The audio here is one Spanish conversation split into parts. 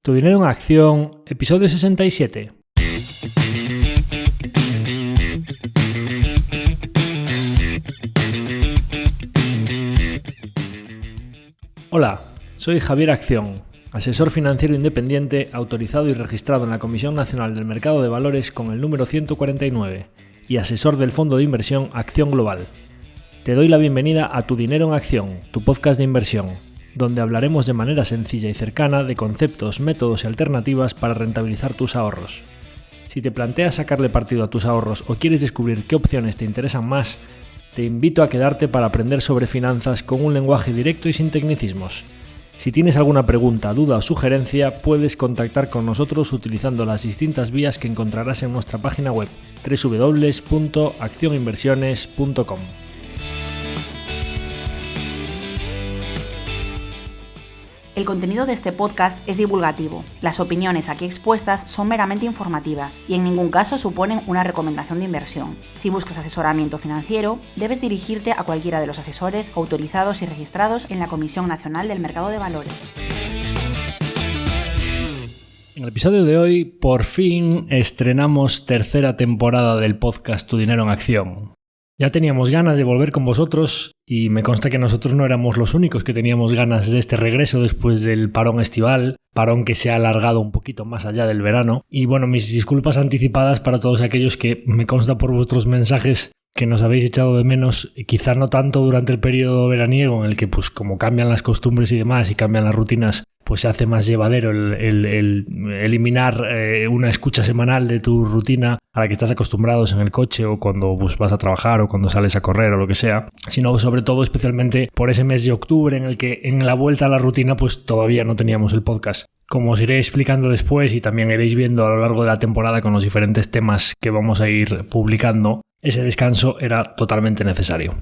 Tu dinero en acción, episodio 67. Hola, soy Javier Acción, asesor financiero independiente autorizado y registrado en la Comisión Nacional del Mercado de Valores con el número 149 y asesor del fondo de inversión Acción Global. Te doy la bienvenida a Tu dinero en acción, tu podcast de inversión, donde hablaremos de manera sencilla y cercana de conceptos, métodos y alternativas para rentabilizar tus ahorros. Si te planteas sacarle partido a tus ahorros o quieres descubrir qué opciones te interesan más, te invito a quedarte para aprender sobre finanzas con un lenguaje directo y sin tecnicismos. Si tienes alguna pregunta, duda o sugerencia, puedes contactar con nosotros utilizando las distintas vías que encontrarás en nuestra página web www.accioninversiones.com. El contenido de este podcast es divulgativo. Las opiniones aquí expuestas son meramente informativas y en ningún caso suponen una recomendación de inversión. Si buscas asesoramiento financiero, debes dirigirte a cualquiera de los asesores autorizados y registrados en la Comisión Nacional del Mercado de Valores. En el episodio de hoy, por fin estrenamos tercera temporada del podcast Tu dinero en acción. Ya teníamos ganas de volver con vosotros y me consta que nosotros no éramos los únicos que teníamos ganas de este regreso después del parón estival, parón que se ha alargado un poquito más allá del verano. Y bueno, mis disculpas anticipadas para todos aquellos que me consta por vuestros mensajes que nos habéis echado de menos, quizá no tanto durante el periodo veraniego en el que pues como cambian las costumbres y demás y cambian las rutinas, pues se hace más llevadero el eliminar una escucha semanal de tu rutina a la que estás acostumbrados en el coche o cuando pues, vas a trabajar o cuando sales a correr o lo que sea, sino sobre todo especialmente por ese mes de octubre en el que en la vuelta a la rutina pues todavía no teníamos el podcast. Como os iré explicando después y también iréis viendo a lo largo de la temporada con los diferentes temas que vamos a ir publicando, ese descanso era totalmente necesario.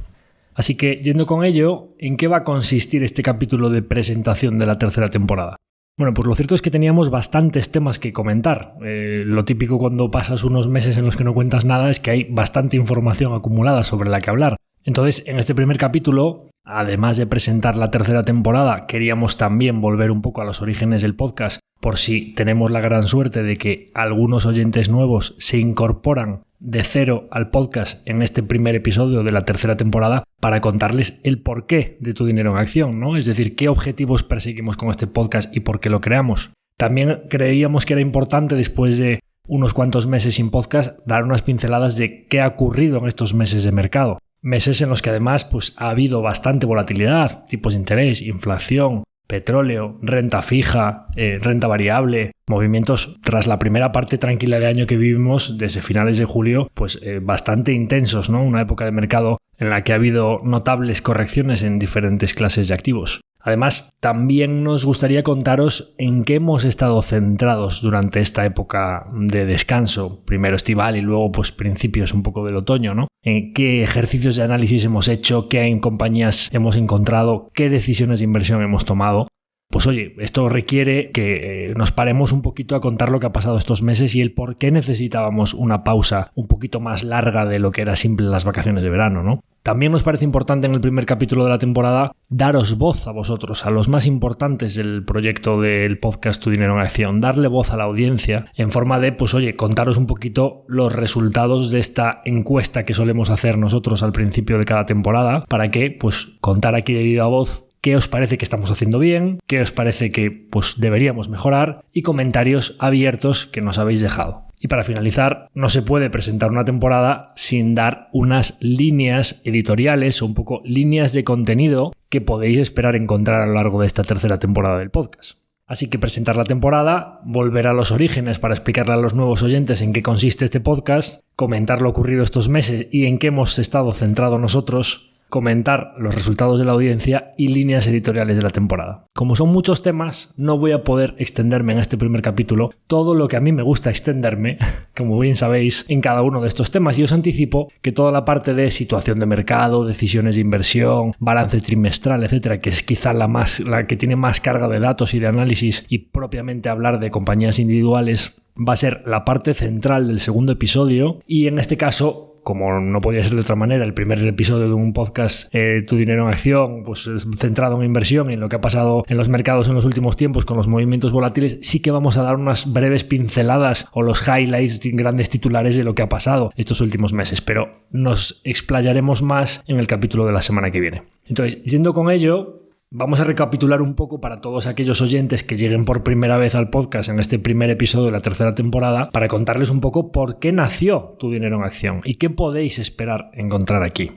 Así que, yendo con ello, ¿en qué va a consistir este capítulo de presentación de la tercera temporada? Bueno, pues lo cierto es que teníamos bastantes temas que comentar. Lo típico cuando pasas unos meses en los que no cuentas nada es que hay bastante información acumulada sobre la que hablar. Entonces, en este primer capítulo, además de presentar la tercera temporada, queríamos también volver un poco a los orígenes del podcast, por si tenemos la gran suerte de que algunos oyentes nuevos se incorporan de cero al podcast en este primer episodio de la tercera temporada para contarles el porqué de Tu dinero en acción, ¿no? Es decir, qué objetivos perseguimos con este podcast y por qué lo creamos. También creíamos que era importante, después de unos cuantos meses sin podcast, dar unas pinceladas de qué ha ocurrido en estos meses de mercado. Meses en los que además pues, ha habido bastante volatilidad, tipos de interés, inflación, petróleo, renta fija, renta variable, movimientos tras la primera parte tranquila de año que vivimos desde finales de julio, pues bastante intensos, ¿no? Una época de mercado en la que ha habido notables correcciones en diferentes clases de activos. Además, también nos gustaría contaros en qué hemos estado centrados durante esta época de descanso, primero estival y luego pues principios un poco del otoño, ¿no? En qué ejercicios de análisis hemos hecho, qué compañías hemos encontrado, qué decisiones de inversión hemos tomado. Pues oye, esto requiere que nos paremos un poquito a contar lo que ha pasado estos meses y el por qué necesitábamos una pausa un poquito más larga de lo que era simple las vacaciones de verano, ¿no? También nos parece importante en el primer capítulo de la temporada daros voz a vosotros, a los más importantes del proyecto del podcast Tu dinero en acción, darle voz a la audiencia en forma de, pues oye, contaros un poquito los resultados de esta encuesta que solemos hacer nosotros al principio de cada temporada para que, pues, contar aquí de viva voz qué os parece que estamos haciendo bien, qué os parece que pues, deberíamos mejorar y comentarios abiertos que nos habéis dejado. Y para finalizar, no se puede presentar una temporada sin dar unas líneas editoriales o un poco líneas de contenido que podéis esperar encontrar a lo largo de esta tercera temporada del podcast. Así que presentar la temporada, volver a los orígenes para explicarle a los nuevos oyentes en qué consiste este podcast, comentar lo ocurrido estos meses y en qué hemos estado centrados nosotros, comentar los resultados de la audiencia y líneas editoriales de la temporada. Como son muchos temas, no voy a poder extenderme en este primer capítulo todo lo que a mí me gusta extenderme, como bien sabéis, en cada uno de estos temas, y os anticipo que toda la parte de situación de mercado, decisiones de inversión, balance trimestral, etcétera, que es quizá la que tiene más carga de datos y de análisis y propiamente hablar de compañías individuales, va a ser la parte central del segundo episodio y en este caso como no podía ser de otra manera, el primer episodio de un podcast Tu Dinero en Acción, pues centrado en inversión y en lo que ha pasado en los mercados en los últimos tiempos con los movimientos volátiles, sí que vamos a dar unas breves pinceladas o los highlights, grandes titulares de lo que ha pasado estos últimos meses, pero nos explayaremos más en el capítulo de la semana que viene. Entonces, yendo con ello, vamos a recapitular un poco para todos aquellos oyentes que lleguen por primera vez al podcast en este primer episodio de la tercera temporada, para contarles un poco por qué nació Tu Dinero en Acción y qué podéis esperar encontrar aquí.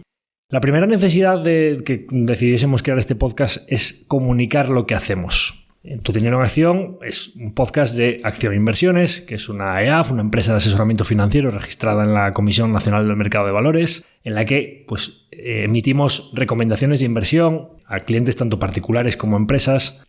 La primera necesidad de que decidiésemos crear este podcast es comunicar lo que hacemos. Tu Dinero en Acción es un podcast de Acción Inversiones, que es una EAF, una empresa de asesoramiento financiero registrada en la Comisión Nacional del Mercado de Valores, en la que emitimos recomendaciones de inversión a clientes tanto particulares como empresas,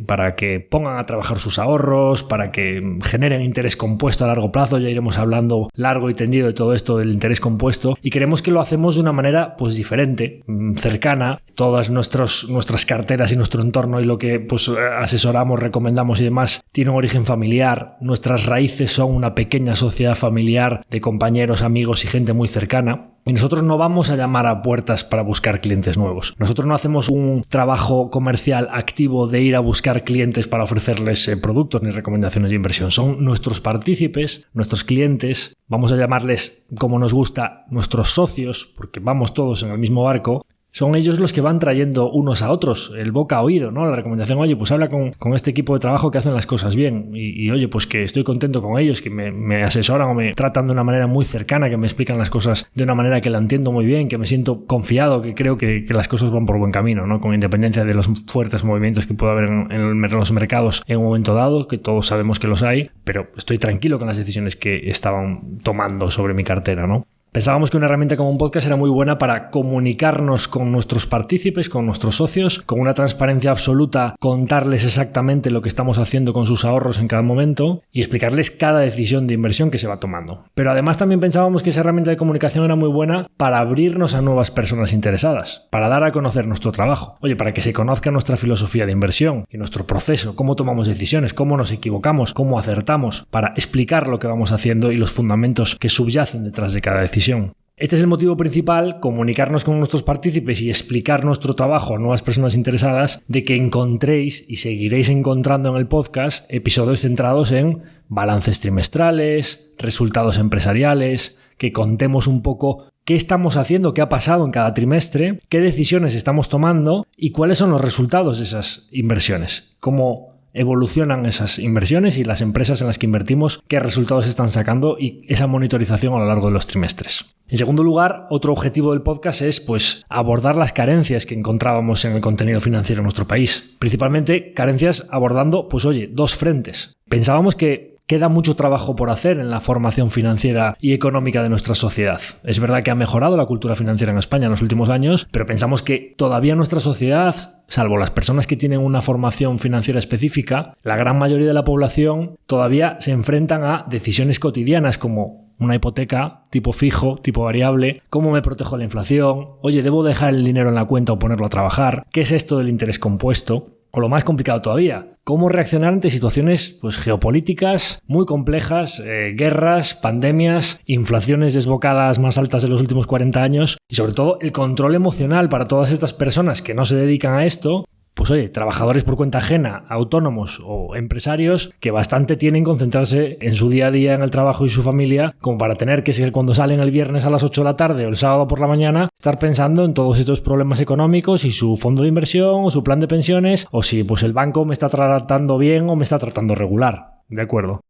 para que pongan a trabajar sus ahorros, para que generen interés compuesto a largo plazo. Ya iremos hablando largo y tendido de todo esto del interés compuesto, y creemos que lo hacemos de una manera diferente, cercana. Todas nuestras carteras y nuestro entorno y lo que asesoramos, recomendamos y demás tiene un origen familiar. Nuestras raíces son una pequeña sociedad familiar de compañeros, amigos y gente muy cercana. Y nosotros no vamos a llamar a puertas para buscar clientes nuevos. Nosotros no hacemos un trabajo comercial activo de ir a buscar clientes para ofrecerles productos ni recomendaciones de inversión. Son nuestros partícipes, nuestros clientes, vamos a llamarles como nos gusta, nuestros socios, porque vamos todos en el mismo barco. Son ellos los que van trayendo unos a otros, el boca a oído, ¿no? La recomendación, oye, pues habla con este equipo de trabajo que hacen las cosas bien y oye, pues que estoy contento con ellos, que me asesoran o me tratan de una manera muy cercana, que me explican las cosas de una manera que la entiendo muy bien, que me siento confiado, que creo que las cosas van por buen camino, ¿no? Con independencia de los fuertes movimientos que pueda haber en los mercados en un momento dado, que todos sabemos que los hay, pero estoy tranquilo con las decisiones que estaban tomando sobre mi cartera, ¿no? Pensábamos que una herramienta como un podcast era muy buena para comunicarnos con nuestros partícipes, con nuestros socios, con una transparencia absoluta, contarles exactamente lo que estamos haciendo con sus ahorros en cada momento y explicarles cada decisión de inversión que se va tomando. Pero además también pensábamos que esa herramienta de comunicación era muy buena para abrirnos a nuevas personas interesadas, para dar a conocer nuestro trabajo. Oye, para que se conozca nuestra filosofía de inversión y nuestro proceso, cómo tomamos decisiones, cómo nos equivocamos, cómo acertamos, para explicar lo que vamos haciendo y los fundamentos que subyacen detrás de cada decisión. Este es el motivo principal, comunicarnos con nuestros partícipes y explicar nuestro trabajo a nuevas personas interesadas, de que encontréis y seguiréis encontrando en el podcast episodios centrados en balances trimestrales, resultados empresariales, que contemos un poco qué estamos haciendo, qué ha pasado en cada trimestre, qué decisiones estamos tomando y cuáles son los resultados de esas inversiones, cómo evolucionan esas inversiones y las empresas en las que invertimos, qué resultados están sacando y esa monitorización a lo largo de los trimestres. En segundo lugar, otro objetivo del podcast es abordar las carencias que encontrábamos en el contenido financiero en nuestro país. Principalmente carencias abordando, dos frentes. Pensábamos que queda mucho trabajo por hacer en la formación financiera y económica de nuestra sociedad. Es verdad que ha mejorado la cultura financiera en España en los últimos años, pero pensamos que todavía nuestra sociedad, salvo las personas que tienen una formación financiera específica, la gran mayoría de la población todavía se enfrentan a decisiones cotidianas como una hipoteca, tipo fijo, tipo variable, cómo me protejo de la inflación, oye, ¿debo dejar el dinero en la cuenta o ponerlo a trabajar? ¿Qué es esto del interés compuesto? O lo más complicado todavía, cómo reaccionar ante situaciones geopolíticas muy complejas, guerras, pandemias, inflaciones desbocadas más altas de los últimos 40 años y sobre todo el control emocional para todas estas personas que no se dedican a esto. Trabajadores por cuenta ajena, autónomos o empresarios que bastante tienen que concentrarse en su día a día en el trabajo y su familia como para tener que, cuando salen el viernes a las 8 de la tarde o el sábado por la mañana, estar pensando en todos estos problemas económicos y su fondo de inversión o su plan de pensiones o si el banco me está tratando bien o me está tratando regular. ¿De acuerdo?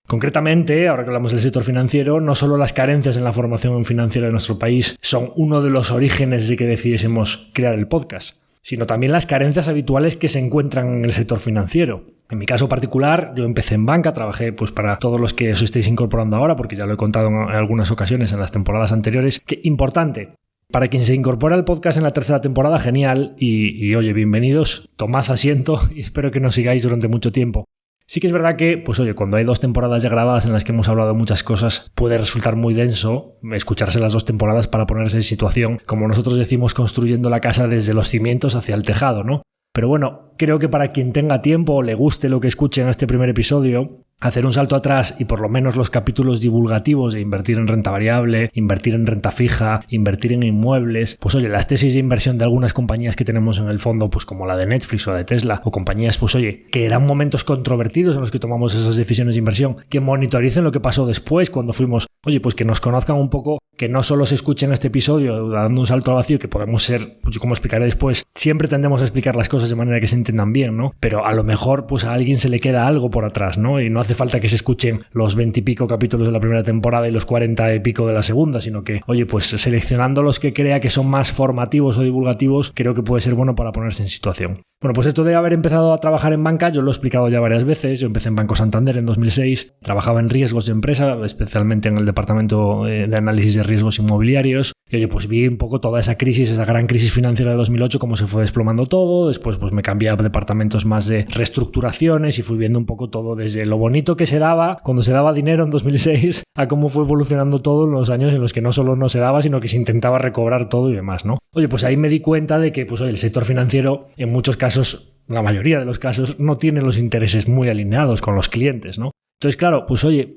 Concretamente, ahora que hablamos del sector financiero, no solo las carencias en la formación financiera de nuestro país son uno de los orígenes de que decidiésemos crear el podcast, sino también las carencias habituales que se encuentran en el sector financiero. En mi caso particular, yo empecé en banca, trabajé para todos los que os estéis incorporando ahora, porque ya lo he contado en algunas ocasiones en las temporadas anteriores, que importante. Para quien se incorpora al podcast en la tercera temporada, genial, y oye, bienvenidos, tomad asiento y espero que nos sigáis durante mucho tiempo. Sí que es verdad que, cuando hay 2 temporadas ya grabadas en las que hemos hablado de muchas cosas, puede resultar muy denso escucharse las 2 temporadas para ponerse en situación, como nosotros decimos, construyendo la casa desde los cimientos hacia el tejado, ¿no? Pero creo que para quien tenga tiempo o le guste lo que escuche en este primer episodio, hacer un salto atrás y por lo menos los capítulos divulgativos de invertir en renta variable, invertir en renta fija, invertir en inmuebles, pues oye, las tesis de inversión de algunas compañías que tenemos en el fondo, pues como la de Netflix o la de Tesla, o compañías, pues oye, que eran momentos controvertidos en los que tomamos esas decisiones de inversión, que monitoricen lo que pasó después cuando fuimos, oye, pues que nos conozcan un poco, que no solo se escuchen este episodio dando un salto al vacío, que podemos ser, pues como explicaré después, siempre tendemos a explicar las cosas de manera que se entiendan bien, ¿no? Pero a lo mejor pues a alguien se le queda algo por atrás, ¿no? Y no hace falta que se escuchen los 20 y pico capítulos de la primera temporada y los 40 y pico de la segunda, sino que, oye, pues seleccionando los que crea que son más formativos o divulgativos, creo que puede ser bueno para ponerse en situación. Bueno, pues esto de haber empezado a trabajar en banca, yo lo he explicado ya varias veces. Yo empecé en Banco Santander en 2006, trabajaba en riesgos de empresa, especialmente en el departamento de análisis de riesgos inmobiliarios. Y oye, pues vi un poco toda esa crisis, esa gran crisis financiera de 2008, cómo se fue desplomando todo. Después pues me cambié a departamentos más de reestructuraciones y fui viendo un poco todo desde lo bonito que se daba cuando se daba dinero en 2006 a cómo fue evolucionando todo en los años en los que no solo no se daba, sino que se intentaba recobrar todo y demás, ¿no? Oye, pues ahí me di cuenta de que pues, oye, el sector financiero en muchos casos, la mayoría de los casos, no tiene los intereses muy alineados con los clientes, ¿no? Entonces, claro, pues oye,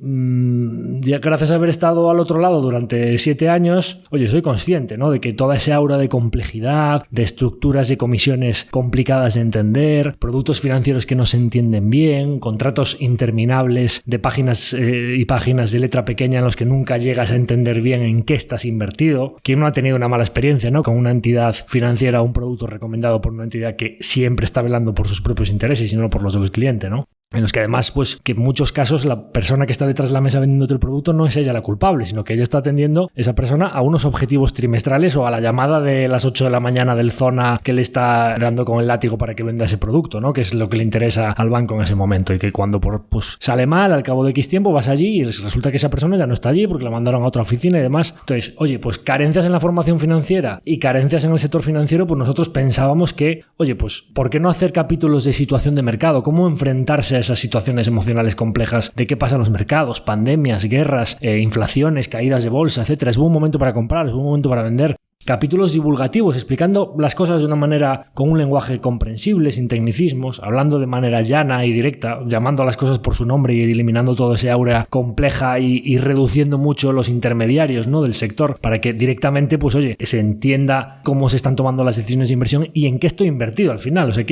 ya gracias a haber estado al otro lado durante 7 años, oye, soy consciente, ¿no? De que toda esa aura de complejidad, de estructuras y comisiones complicadas de entender, productos financieros que no se entienden bien, contratos interminables de páginas y páginas de letra pequeña en los que nunca llegas a entender bien en qué estás invertido. ¿Quién no ha tenido una mala experiencia, ¿no? Con una entidad financiera o un producto recomendado por una entidad que siempre está velando por sus propios intereses y no por los del cliente, ¿no? En los que además, pues que en muchos casos la persona que está detrás de la mesa vendiéndote el producto no es ella la culpable, sino que ella está atendiendo, esa persona, a unos objetivos trimestrales o a la llamada de las 8 de la mañana del zona que le está dando con el látigo para que venda ese producto, ¿no? Que es lo que le interesa al banco en ese momento, y que cuando pues sale mal, al cabo de X tiempo vas allí y resulta que esa persona ya no está allí porque la mandaron a otra oficina y demás. Entonces, oye, pues carencias en la formación financiera y carencias en el sector financiero, pues nosotros pensábamos que, oye, pues ¿por qué no hacer capítulos de situación de mercado? ¿Cómo enfrentarse a esas situaciones emocionales complejas de qué pasa en los mercados, pandemias, guerras, inflaciones, caídas de bolsa, etcétera? Es buen momento para comprar, es buen momento para vender. Capítulos divulgativos explicando las cosas de una manera con un lenguaje comprensible, sin tecnicismos, hablando de manera llana y directa, llamando a las cosas por su nombre y eliminando todo ese aura compleja y reduciendo mucho los intermediarios, ¿no? Del sector, para que directamente, pues oye, se entienda cómo se están tomando las decisiones de inversión y en qué estoy invertido al final. O sea,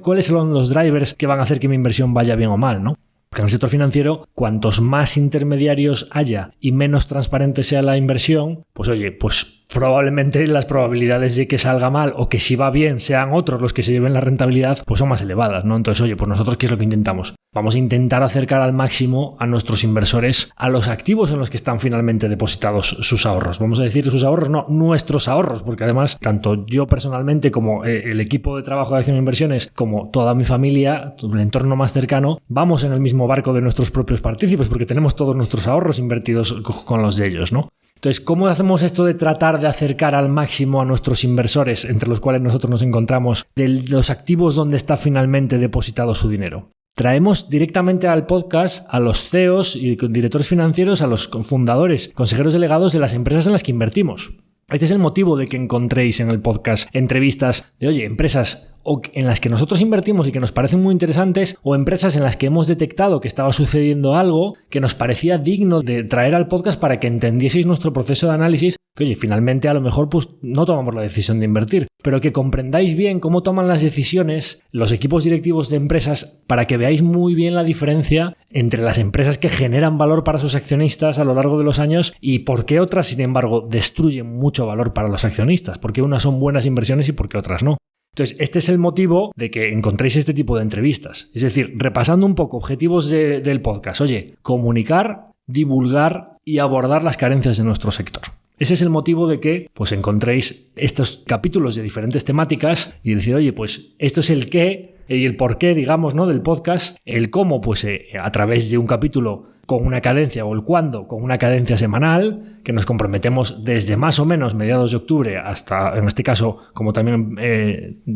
¿cuáles son los drivers que van a hacer que mi inversión vaya bien o mal, ¿no? Porque en el sector financiero, cuantos más intermediarios haya y menos transparente sea la inversión, pues oye, pues probablemente las probabilidades de que salga mal o que si va bien sean otros los que se lleven la rentabilidad, pues son más elevadas, ¿no? Entonces, oye, pues nosotros, ¿qué es lo que intentamos? Vamos a intentar acercar al máximo a nuestros inversores a los activos en los que están finalmente depositados sus ahorros. Vamos a decir sus ahorros, no nuestros ahorros, porque además, tanto yo personalmente como el equipo de trabajo de Acción e Inversiones, como toda mi familia, el entorno más cercano, vamos en el mismo barco de nuestros propios partícipes, porque tenemos todos nuestros ahorros invertidos con los de ellos, ¿no? Entonces, ¿cómo hacemos esto de tratar de acercar al máximo a nuestros inversores, entre los cuales nosotros nos encontramos, de los activos donde está finalmente depositado su dinero? Traemos directamente al podcast a los CEOs y directores financieros, a los fundadores, consejeros delegados de las empresas en las que invertimos. Este es el motivo de que encontréis en el podcast entrevistas de, oye, empresas en las que nosotros invertimos y que nos parecen muy interesantes, o empresas en las que hemos detectado que estaba sucediendo algo que nos parecía digno de traer al podcast para que entendieseis nuestro proceso de análisis, que oye, finalmente a lo mejor pues no tomamos la decisión de invertir, pero que comprendáis bien cómo toman las decisiones los equipos directivos de empresas, para que veáis muy bien la diferencia entre las empresas que generan valor para sus accionistas a lo largo de los años y por qué otras, sin embargo, destruyen mucho valor para los accionistas, por qué unas son buenas inversiones y por qué otras no. Entonces, este es el motivo de que encontréis este tipo de entrevistas. Es decir, repasando un poco objetivos del podcast. Oye, comunicar, divulgar y abordar las carencias de nuestro sector. Ese es el motivo de que pues encontréis estos capítulos de diferentes temáticas y decir, oye, pues esto es el qué y el por qué, digamos, ¿no? Del podcast. El cómo, pues a través de un capítulo con una cadencia, o el cuándo con una cadencia semanal, que nos comprometemos desde más o menos mediados de octubre hasta, en este caso, como también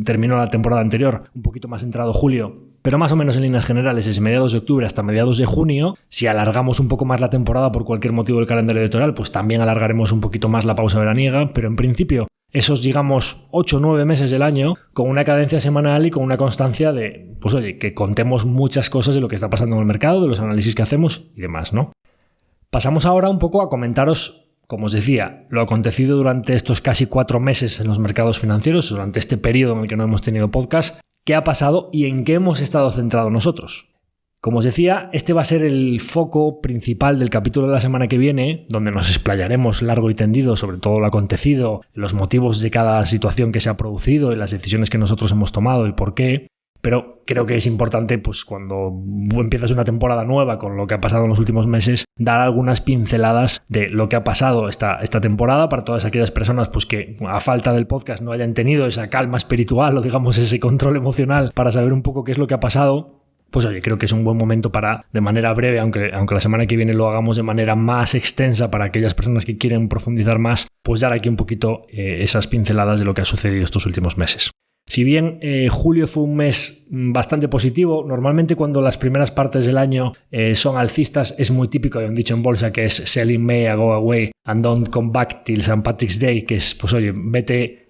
terminó la temporada anterior, un poquito más entrado julio, pero más o menos en líneas generales desde mediados de octubre hasta mediados de junio. Si alargamos un poco más la temporada por cualquier motivo del calendario electoral, pues también alargaremos un poquito más la pausa veraniega, pero en principio esos, digamos, 8 o 9 meses del año con una cadencia semanal y con una constancia de, pues oye, que contemos muchas cosas de lo que está pasando en el mercado, de los análisis que hacemos y demás, ¿no? Pasamos ahora un poco a comentaros, como os decía, lo acontecido durante estos casi 4 meses en los mercados financieros, durante este periodo en el que no hemos tenido podcast, qué ha pasado y en qué hemos estado centrados nosotros. Como os decía, este va a ser el foco principal del capítulo de la semana que viene, donde nos explayaremos largo y tendido sobre todo lo acontecido, los motivos de cada situación que se ha producido y las decisiones que nosotros hemos tomado y por qué. Pero creo que es importante, pues cuando empiezas una temporada nueva con lo que ha pasado en los últimos meses, dar algunas pinceladas de lo que ha pasado esta temporada para todas aquellas personas pues que a falta del podcast no hayan tenido esa calma espiritual o digamos ese control emocional para saber un poco qué es lo que ha pasado. Pues oye, creo que es un buen momento para, de manera breve, aunque la semana que viene lo hagamos de manera más extensa para aquellas personas que quieren profundizar más, pues dar aquí un poquito esas pinceladas de lo que ha sucedido estos últimos meses. Si bien julio fue un mes bastante positivo, normalmente cuando las primeras partes del año son alcistas es muy típico, hay un dicho en bolsa que es sell in May, go away and don't come back till St. Patrick's Day, que es pues oye,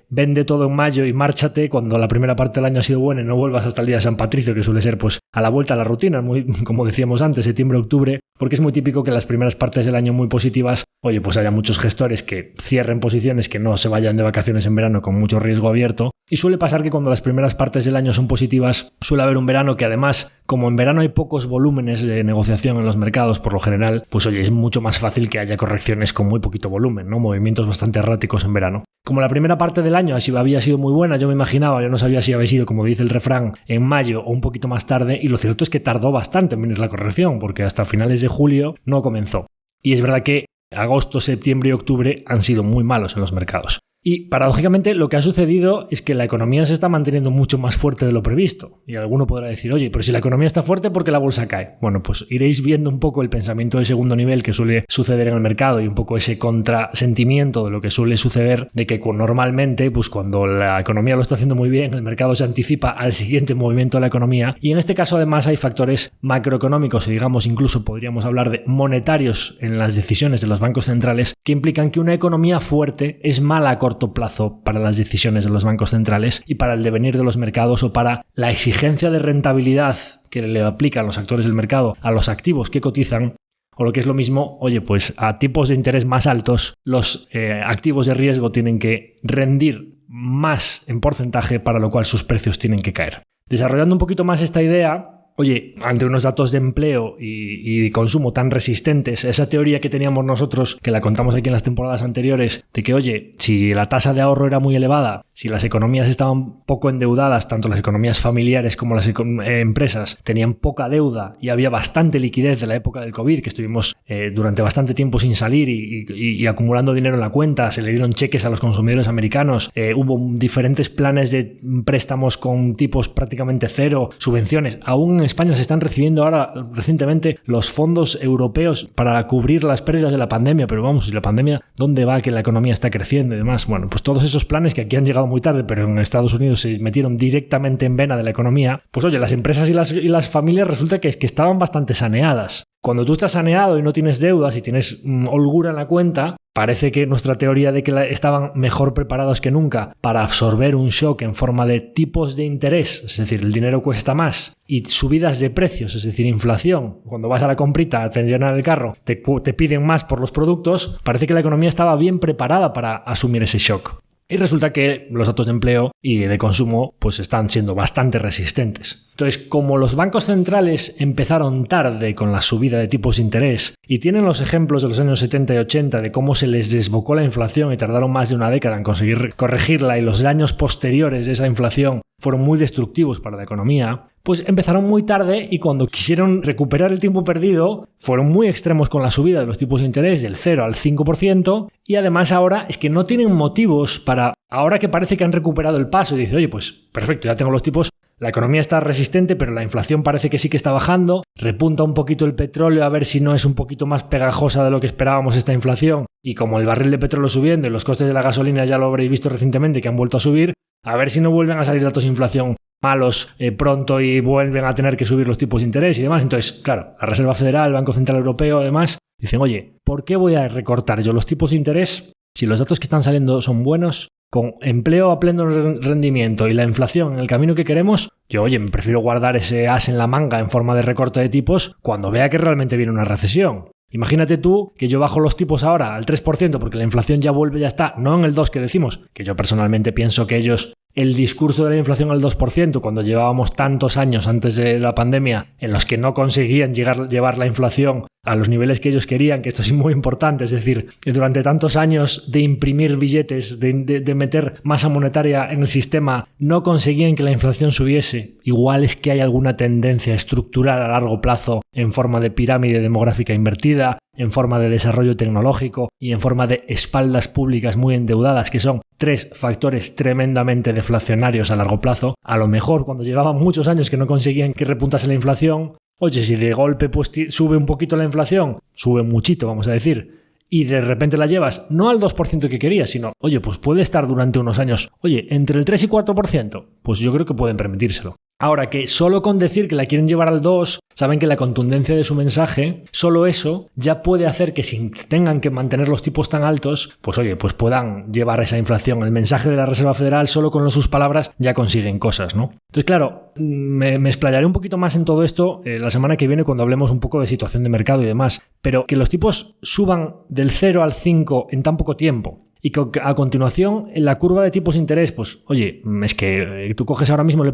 vende todo en mayo y márchate cuando la primera parte del año ha sido buena y no vuelvas hasta el día de San Patricio, que suele ser pues a la vuelta a la rutina, muy, como decíamos antes, septiembre-octubre, porque es muy típico que en las primeras partes del año muy positivas, oye, pues haya muchos gestores que cierren posiciones, que no se vayan de vacaciones en verano con mucho riesgo abierto. Y suele pasar que cuando las primeras partes del año son positivas, suele haber un verano que además, como en verano hay pocos volúmenes de negociación en los mercados, por lo general, pues oye, es mucho más fácil que haya correcciones con muy poquito volumen, ¿no? Movimientos bastante erráticos en verano. Como la primera parte del año había sido muy buena, yo no sabía si había sido, como dice el refrán, en mayo o un poquito más tarde, y lo cierto es que tardó bastante en venir la corrección, porque hasta finales de julio no comenzó. Y es verdad que agosto, septiembre y octubre han sido muy malos en los mercados. Y paradójicamente lo que ha sucedido es que la economía se está manteniendo mucho más fuerte de lo previsto. Y alguno podrá decir, oye, pero si la economía está fuerte, ¿por qué la bolsa cae? Bueno, pues iréis viendo un poco el pensamiento de segundo nivel que suele suceder en el mercado y un poco ese contrasentimiento de lo que suele suceder, de que normalmente, pues cuando la economía lo está haciendo muy bien, el mercado se anticipa al siguiente movimiento de la economía. Y en este caso además hay factores macroeconómicos y digamos incluso podríamos hablar de monetarios en las decisiones de los bancos centrales que implican que una economía fuerte es mala a corto plazo para las decisiones de los bancos centrales y para el devenir de los mercados o para la exigencia de rentabilidad que le aplican los actores del mercado a los activos que cotizan, o lo que es lo mismo, oye, pues a tipos de interés más altos los activos de riesgo tienen que rendir más en porcentaje, para lo cual sus precios tienen que caer. Desarrollando un poquito más esta idea, oye, ante unos datos de empleo y consumo tan resistentes, esa teoría que teníamos nosotros, que la contamos aquí en las temporadas anteriores, de que, oye, si la tasa de ahorro era muy elevada, si las economías estaban poco endeudadas, tanto las economías familiares como las empresas tenían poca deuda y había bastante liquidez de la época del COVID, que estuvimos durante bastante tiempo sin salir y acumulando dinero en la cuenta, se le dieron cheques a los consumidores americanos, hubo diferentes planes de préstamos con tipos prácticamente cero, subvenciones, aún en España se están recibiendo ahora recientemente los fondos europeos para cubrir las pérdidas de la pandemia, pero vamos, si la pandemia, ¿dónde va que la economía está creciendo y demás? Bueno, pues todos esos planes que aquí han llegado muy tarde, pero en Estados Unidos se metieron directamente en vena de la economía, pues oye, las empresas y las familias resulta que estaban bastante saneadas. Cuando tú estás saneado y no tienes deudas y tienes holgura en la cuenta, parece que nuestra teoría de que estaban mejor preparados que nunca para absorber un shock en forma de tipos de interés, es decir, el dinero cuesta más, y subidas de precios, es decir, inflación. Cuando vas a la comprita, te llenan el carro, te piden más por los productos, parece que la economía estaba bien preparada para asumir ese shock. Y resulta que los datos de empleo y de consumo pues están siendo bastante resistentes. Entonces, como los bancos centrales empezaron tarde con la subida de tipos de interés y tienen los ejemplos de los años 70 y 80 de cómo se les desbocó la inflación y tardaron más de una década en conseguir corregirla y los daños posteriores de esa inflación fueron muy destructivos para la economía, pues empezaron muy tarde y cuando quisieron recuperar el tiempo perdido fueron muy extremos con la subida de los tipos de interés del 0 al 5% y además ahora es que no tienen motivos para, ahora que parece que han recuperado el paso y dice, oye, pues perfecto, ya tengo los tipos, la economía está resistente pero la inflación parece que sí que está bajando, repunta un poquito el petróleo a ver si no es un poquito más pegajosa de lo que esperábamos esta inflación y como el barril de petróleo subiendo y los costes de la gasolina ya lo habréis visto recientemente que han vuelto a subir, a ver si no vuelven a salir datos de inflación malos pronto y vuelven a tener que subir los tipos de interés y demás. Entonces, claro, la Reserva Federal, el Banco Central Europeo, además, dicen, oye, ¿por qué voy a recortar yo los tipos de interés si los datos que están saliendo son buenos? Con empleo a pleno rendimiento y la inflación en el camino que queremos, yo, oye, me prefiero guardar ese as en la manga en forma de recorte de tipos cuando vea que realmente viene una recesión. Imagínate tú que yo bajo los tipos ahora al 3% porque la inflación ya vuelve, ya está, no en el 2% que decimos, que yo personalmente pienso que ellos, el discurso de la inflación al 2%, cuando llevábamos tantos años antes de la pandemia en los que no conseguían llevar la inflación a los niveles que ellos querían, que esto es muy importante, es decir, durante tantos años de imprimir billetes, de meter masa monetaria en el sistema, no conseguían que la inflación subiese. Igual es que hay alguna tendencia estructural a largo plazo en forma de pirámide demográfica invertida, en forma de desarrollo tecnológico y en forma de espaldas públicas muy endeudadas, que son 3 factores tremendamente deflacionarios a largo plazo. A lo mejor cuando llevaban muchos años que no conseguían que repuntase la inflación, oye, si de golpe pues sube un poquito la inflación, sube muchito, vamos a decir, y de repente la llevas no al 2% que querías, sino, oye, pues puede estar durante unos años, oye, entre el 3 y 4%, pues yo creo que pueden permitírselo. Ahora que solo con decir que la quieren llevar al 2, saben que la contundencia de su mensaje, solo eso ya puede hacer que sin tengan que mantener los tipos tan altos, pues oye, pues puedan llevar esa inflación. El mensaje de la Reserva Federal solo con sus palabras ya consiguen cosas, ¿no? Entonces, claro, me explayaré un poquito más en todo esto la semana que viene cuando hablemos un poco de situación de mercado y demás, pero que los tipos suban del 0 al 5 en tan poco tiempo, y que a continuación en la curva de tipos de interés, pues oye, es que tú coges ahora mismo,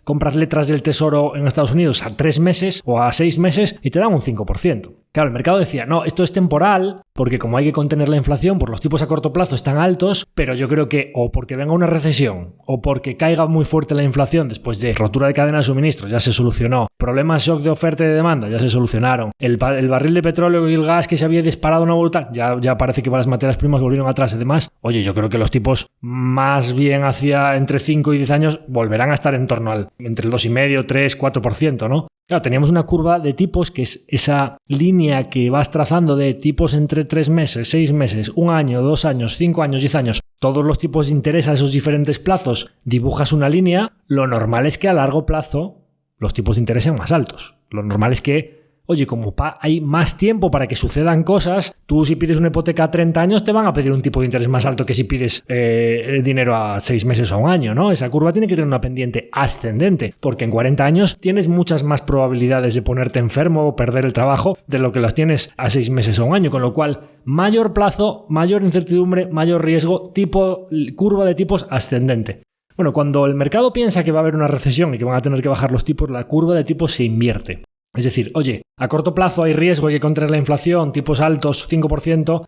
compras letras del Tesoro en Estados Unidos a 3 meses o a 6 meses y te dan un 5%. Claro, el mercado decía, no, esto es temporal, porque como hay que contener la inflación, pues los tipos a corto plazo están altos, pero yo creo que o porque venga una recesión o porque caiga muy fuerte la inflación después de rotura de cadena de suministro, ya se solucionó. Problemas shock de oferta y de demanda, ya se solucionaron. El barril de petróleo y el gas que se había disparado una brutal, ya parece que las materias primas volvieron atrás. Además, oye, yo creo que los tipos más bien hacia entre 5 y 10 años volverán a estar en torno al entre el 2,5, 3, 4%, ¿no? Claro, teníamos una curva de tipos que es esa línea que vas trazando de tipos entre 3 meses, 6 meses, 1 año, 2 años, 5 años, 10 años. Todos los tipos de interés a esos diferentes plazos dibujas una línea. Lo normal es que a largo plazo los tipos de interés sean más altos. Lo normal es que, oye, como hay más tiempo para que sucedan cosas, tú si pides una hipoteca a 30 años te van a pedir un tipo de interés más alto que si pides dinero a 6 meses o a 1 año, ¿no? Esa curva tiene que tener una pendiente ascendente, porque en 40 años tienes muchas más probabilidades de ponerte enfermo o perder el trabajo de lo que las tienes a 6 meses o a 1 año, con lo cual mayor plazo, mayor incertidumbre, mayor riesgo, curva de tipos ascendente. Bueno, cuando el mercado piensa que va a haber una recesión y que van a tener que bajar los tipos, la curva de tipos se invierte. Es decir, oye, a corto plazo hay riesgo, hay que contener la inflación, tipos altos, 5%,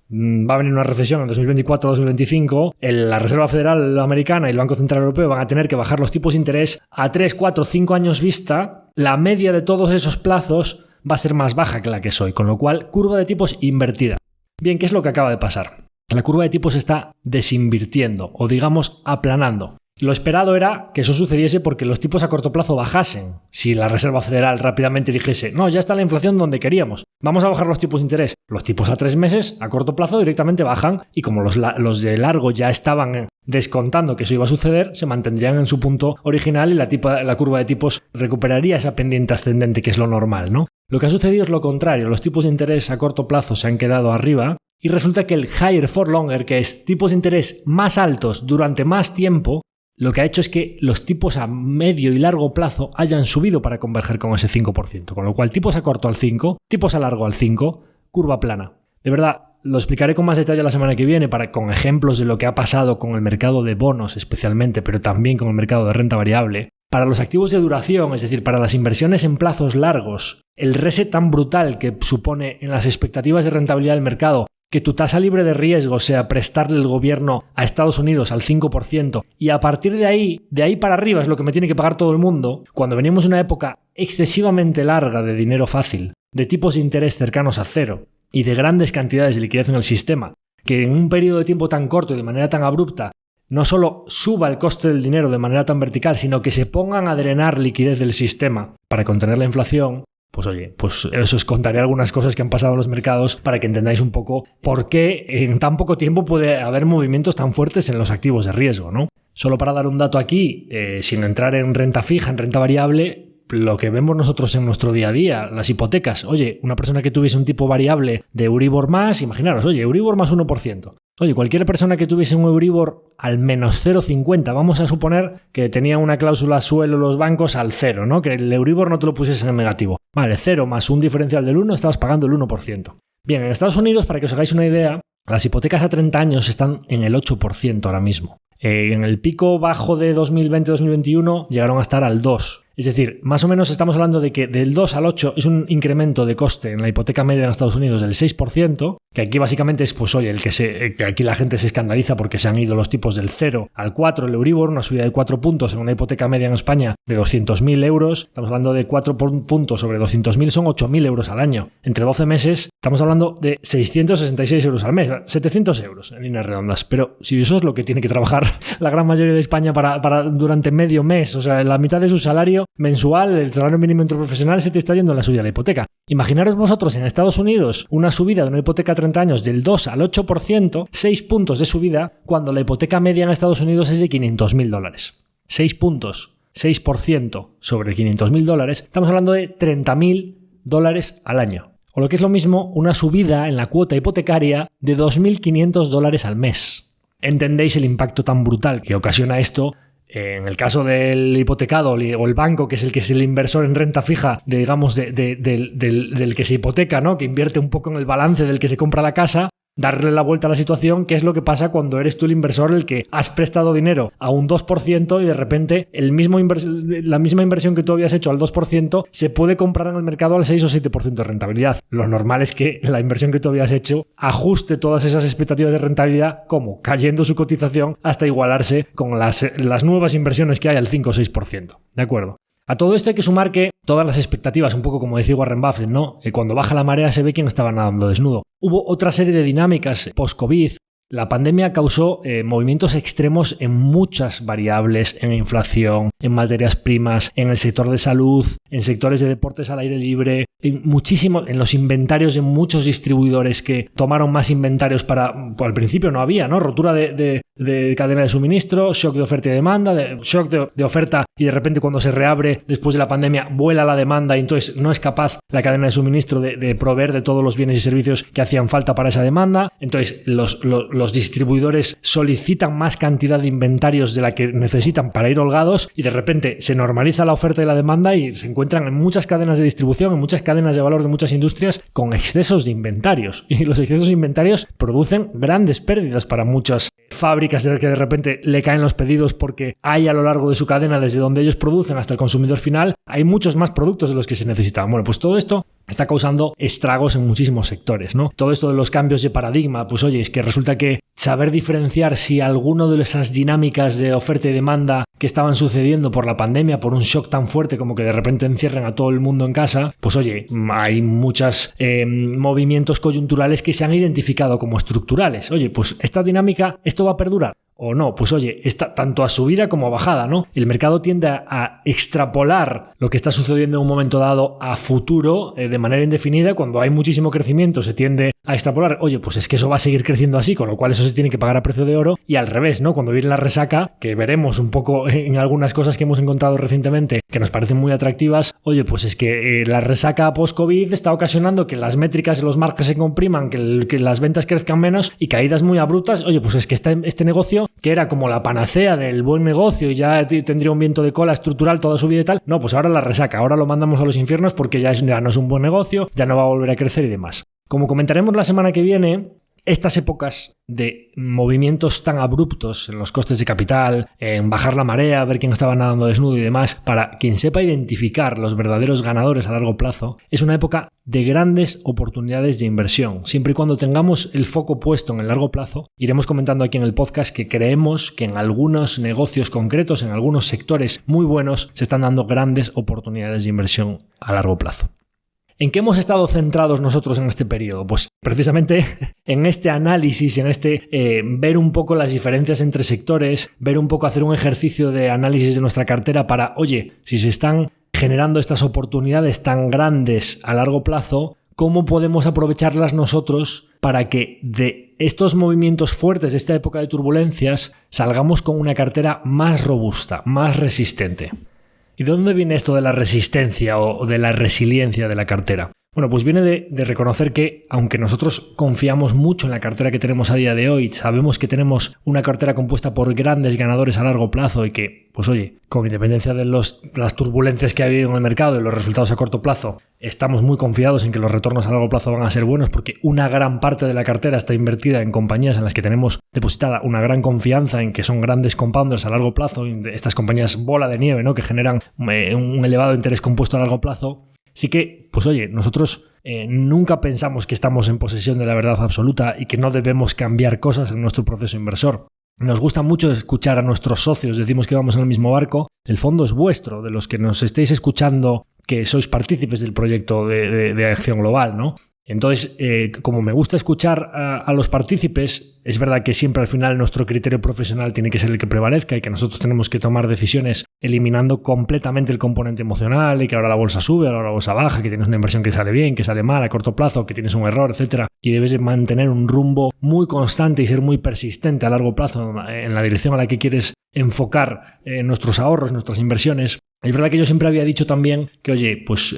va a venir una recesión en 2024-2025, la Reserva Federal Americana y el Banco Central Europeo van a tener que bajar los tipos de interés a 3, 4, 5 años vista. La media de todos esos plazos va a ser más baja que la que es hoy, con lo cual, curva de tipos invertida. Bien, ¿qué es lo que acaba de pasar? La curva de tipos está desinvirtiendo, o digamos aplanando. Lo esperado era que eso sucediese porque los tipos a corto plazo bajasen. Si la Reserva Federal rápidamente dijese, no, ya está la inflación donde queríamos, vamos a bajar los tipos de interés. Los tipos a 3 meses, a corto plazo, directamente bajan y como los de largo ya estaban descontando que eso iba a suceder, se mantendrían en su punto original y la curva de tipos recuperaría esa pendiente ascendente que es lo normal, ¿no? Lo que ha sucedido es lo contrario, los tipos de interés a corto plazo se han quedado arriba y resulta que el higher for longer, que es tipos de interés más altos durante más tiempo, lo que ha hecho es que los tipos a medio y largo plazo hayan subido para converger con ese 5%, con lo cual tipos a corto al 5, tipos a largo al 5, curva plana. De verdad, lo explicaré con más detalle la semana que viene con ejemplos de lo que ha pasado con el mercado de bonos especialmente, pero también con el mercado de renta variable. Para los activos de duración, es decir, para las inversiones en plazos largos, el reset tan brutal que supone en las expectativas de rentabilidad del mercado, que tu tasa libre de riesgo sea prestarle el gobierno a Estados Unidos al 5% y a partir de ahí para arriba es lo que me tiene que pagar todo el mundo, cuando venimos de una época excesivamente larga de dinero fácil, de tipos de interés cercanos a cero y de grandes cantidades de liquidez en el sistema, que en un periodo de tiempo tan corto y de manera tan abrupta no solo suba el coste del dinero de manera tan vertical, sino que se pongan a drenar liquidez del sistema para contener la inflación, pues oye, pues os contaré algunas cosas que han pasado en los mercados para que entendáis un poco por qué en tan poco tiempo puede haber movimientos tan fuertes en los activos de riesgo, ¿no? Solo para dar un dato aquí, sin entrar en renta fija, en renta variable, lo que vemos nosotros en nuestro día a día, las hipotecas. Oye, una persona que tuviese un tipo variable de Euribor más, imaginaros, oye, Euribor más 1%. Oye, cualquier persona que tuviese un Euribor al menos 0,50, vamos a suponer que tenía una cláusula suelo los bancos al 0, ¿no? Que el Euribor no te lo pusiesen en negativo. Vale, 0 más un diferencial del 1, estabas pagando el 1%. Bien, en Estados Unidos, para que os hagáis una idea, las hipotecas a 30 años están en el 8% ahora mismo. En el pico bajo de 2020-2021 llegaron a estar al 2%. Es decir, más o menos estamos hablando de que del 2 al 8 es un incremento de coste en la hipoteca media en Estados Unidos del 6%, que aquí básicamente es, pues oye, que aquí la gente se escandaliza porque se han ido los tipos del 0 al 4, el Euribor, una subida de 4 puntos en una hipoteca media en España de 200.000 euros. Estamos hablando de 4 puntos sobre 200.000, son 8.000 euros al año. Entre 12 meses estamos hablando de 666 euros al mes, 700 euros en líneas redondas. Pero si eso es lo que tiene que trabajar la gran mayoría de España para durante medio mes, o sea, la mitad de su salario mensual, el salario mínimo interprofesional, se te está yendo en la subida de la hipoteca. Imaginaros vosotros en Estados Unidos una subida de una hipoteca a 30 años del 2 al 8%, 6 puntos de subida, cuando la hipoteca media en Estados Unidos es de $500.000. 6 puntos, 6% sobre $500.000, estamos hablando de $30.000 al año. O lo que es lo mismo, una subida en la cuota hipotecaria de $2.500 al mes. ¿Entendéis el impacto tan brutal que ocasiona esto? En el caso del hipotecado o el banco, que es el inversor en renta fija, digamos, del que se hipoteca, ¿no? Que invierte un poco en el balance del que se compra la casa, darle la vuelta a la situación, que es lo que pasa cuando eres tú el inversor el que has prestado dinero a un 2% y de repente la misma inversión que tú habías hecho al 2% se puede comprar en el mercado al 6 o 7% de rentabilidad. Lo normal es que la inversión que tú habías hecho ajuste todas esas expectativas de rentabilidad, como cayendo su cotización hasta igualarse con las nuevas inversiones que hay al 5 o 6%. ¿De acuerdo? A todo esto hay que sumar que todas las expectativas, un poco como decía Warren Buffett, ¿no? Cuando baja la marea se ve quién estaba nadando desnudo. Hubo otra serie de dinámicas post-COVID. La pandemia causó movimientos extremos en muchas variables, en inflación, en materias primas, en el sector de salud, en sectores de deportes al aire libre, en los inventarios de muchos distribuidores que tomaron más inventarios pues al principio no había, ¿no? Rotura de cadena de suministro, shock de oferta y demanda, shock de oferta y de repente cuando se reabre después de la pandemia vuela la demanda y entonces no es capaz la cadena de suministro de proveer de todos los bienes y servicios que hacían falta para esa demanda. Entonces los distribuidores solicitan más cantidad de inventarios de la que necesitan para ir holgados y de repente se normaliza la oferta y la demanda y se encuentran en muchas cadenas de distribución, en muchas cadenas de valor de muchas industrias con excesos de inventarios. Y los excesos de inventarios producen grandes pérdidas para muchas fábricas que de repente le caen los pedidos porque hay a lo largo de su cadena, desde donde ellos producen hasta el consumidor final, hay muchos más productos de los que se necesitaban. Bueno, pues todo esto está causando estragos en muchísimos sectores, ¿no? Todo esto de los cambios de paradigma, pues oye, es que resulta que saber diferenciar si alguno de esas dinámicas de oferta y demanda que estaban sucediendo por la pandemia, por un shock tan fuerte como que de repente encierren a todo el mundo en casa, pues oye, hay muchos movimientos coyunturales que se han identificado como estructurales. Oye, pues esta dinámica, ¿esto va a perdurar? O no, pues oye, está tanto a subida como a bajada, ¿no? El mercado tiende a extrapolar lo que está sucediendo en un momento dado a futuro de manera indefinida. Cuando hay muchísimo crecimiento se tiende a extrapolar, oye, pues es que eso va a seguir creciendo así, con lo cual eso se tiene que pagar a precio de oro, y al revés, ¿no? Cuando viene la resaca, que veremos un poco en algunas cosas que hemos encontrado recientemente que nos parecen muy atractivas, oye, pues es que la resaca post-COVID está ocasionando que las métricas y los márgenes se compriman, que las ventas crezcan menos y caídas muy abruptas. Oye, pues es que este negocio, que era como la panacea del buen negocio y ya tendría un viento de cola estructural toda su vida y tal, no, pues ahora la resaca, ahora lo mandamos a los infiernos porque ya no es un buen negocio, ya no va a volver a crecer y demás. Como comentaremos la semana que viene, estas épocas de movimientos tan abruptos en los costes de capital, en bajar la marea, ver quién estaba nadando desnudo y demás, para quien sepa identificar los verdaderos ganadores a largo plazo, es una época de grandes oportunidades de inversión. Siempre y cuando tengamos el foco puesto en el largo plazo, iremos comentando aquí en el podcast que creemos que en algunos negocios concretos, en algunos sectores muy buenos, se están dando grandes oportunidades de inversión a largo plazo. ¿En qué hemos estado centrados nosotros en este periodo? Pues precisamente en este análisis, en ver un poco las diferencias entre sectores, ver un poco, hacer un ejercicio de análisis de nuestra cartera para, oye, si se están generando estas oportunidades tan grandes a largo plazo, ¿cómo podemos aprovecharlas nosotros para que de estos movimientos fuertes de esta época de turbulencias salgamos con una cartera más robusta, más resistente. ¿Y de dónde viene esto de la resistencia o de la resiliencia de la cartera? Bueno, pues viene de reconocer que, aunque nosotros confiamos mucho en la cartera que tenemos a día de hoy, sabemos que tenemos una cartera compuesta por grandes ganadores a largo plazo y que, pues oye, con independencia de las turbulencias que ha habido en el mercado y los resultados a corto plazo, estamos muy confiados en que los retornos a largo plazo van a ser buenos porque una gran parte de la cartera está invertida en compañías en las que tenemos depositada una gran confianza en que son grandes compounders a largo plazo, estas compañías bola de nieve, ¿no?, que generan un elevado interés compuesto a largo plazo. Así que, pues oye, nosotros nunca pensamos que estamos en posesión de la verdad absoluta y que no debemos cambiar cosas en nuestro proceso inversor. Nos gusta mucho escuchar a nuestros socios, decimos que vamos en el mismo barco. El fondo es vuestro, de los que nos estéis escuchando, que sois partícipes del proyecto de Acción Global, ¿no? Entonces, como me gusta escuchar a los partícipes, es verdad que siempre al final nuestro criterio profesional tiene que ser el que prevalezca y que nosotros tenemos que tomar decisiones eliminando completamente el componente emocional y que ahora la bolsa sube, ahora la bolsa baja, que tienes una inversión que sale bien, que sale mal a corto plazo, que tienes un error, etcétera, y debes de mantener un rumbo muy constante y ser muy persistente a largo plazo en la dirección a la que quieres enfocar nuestros ahorros, nuestras inversiones. Es verdad que yo siempre había dicho también que, oye, pues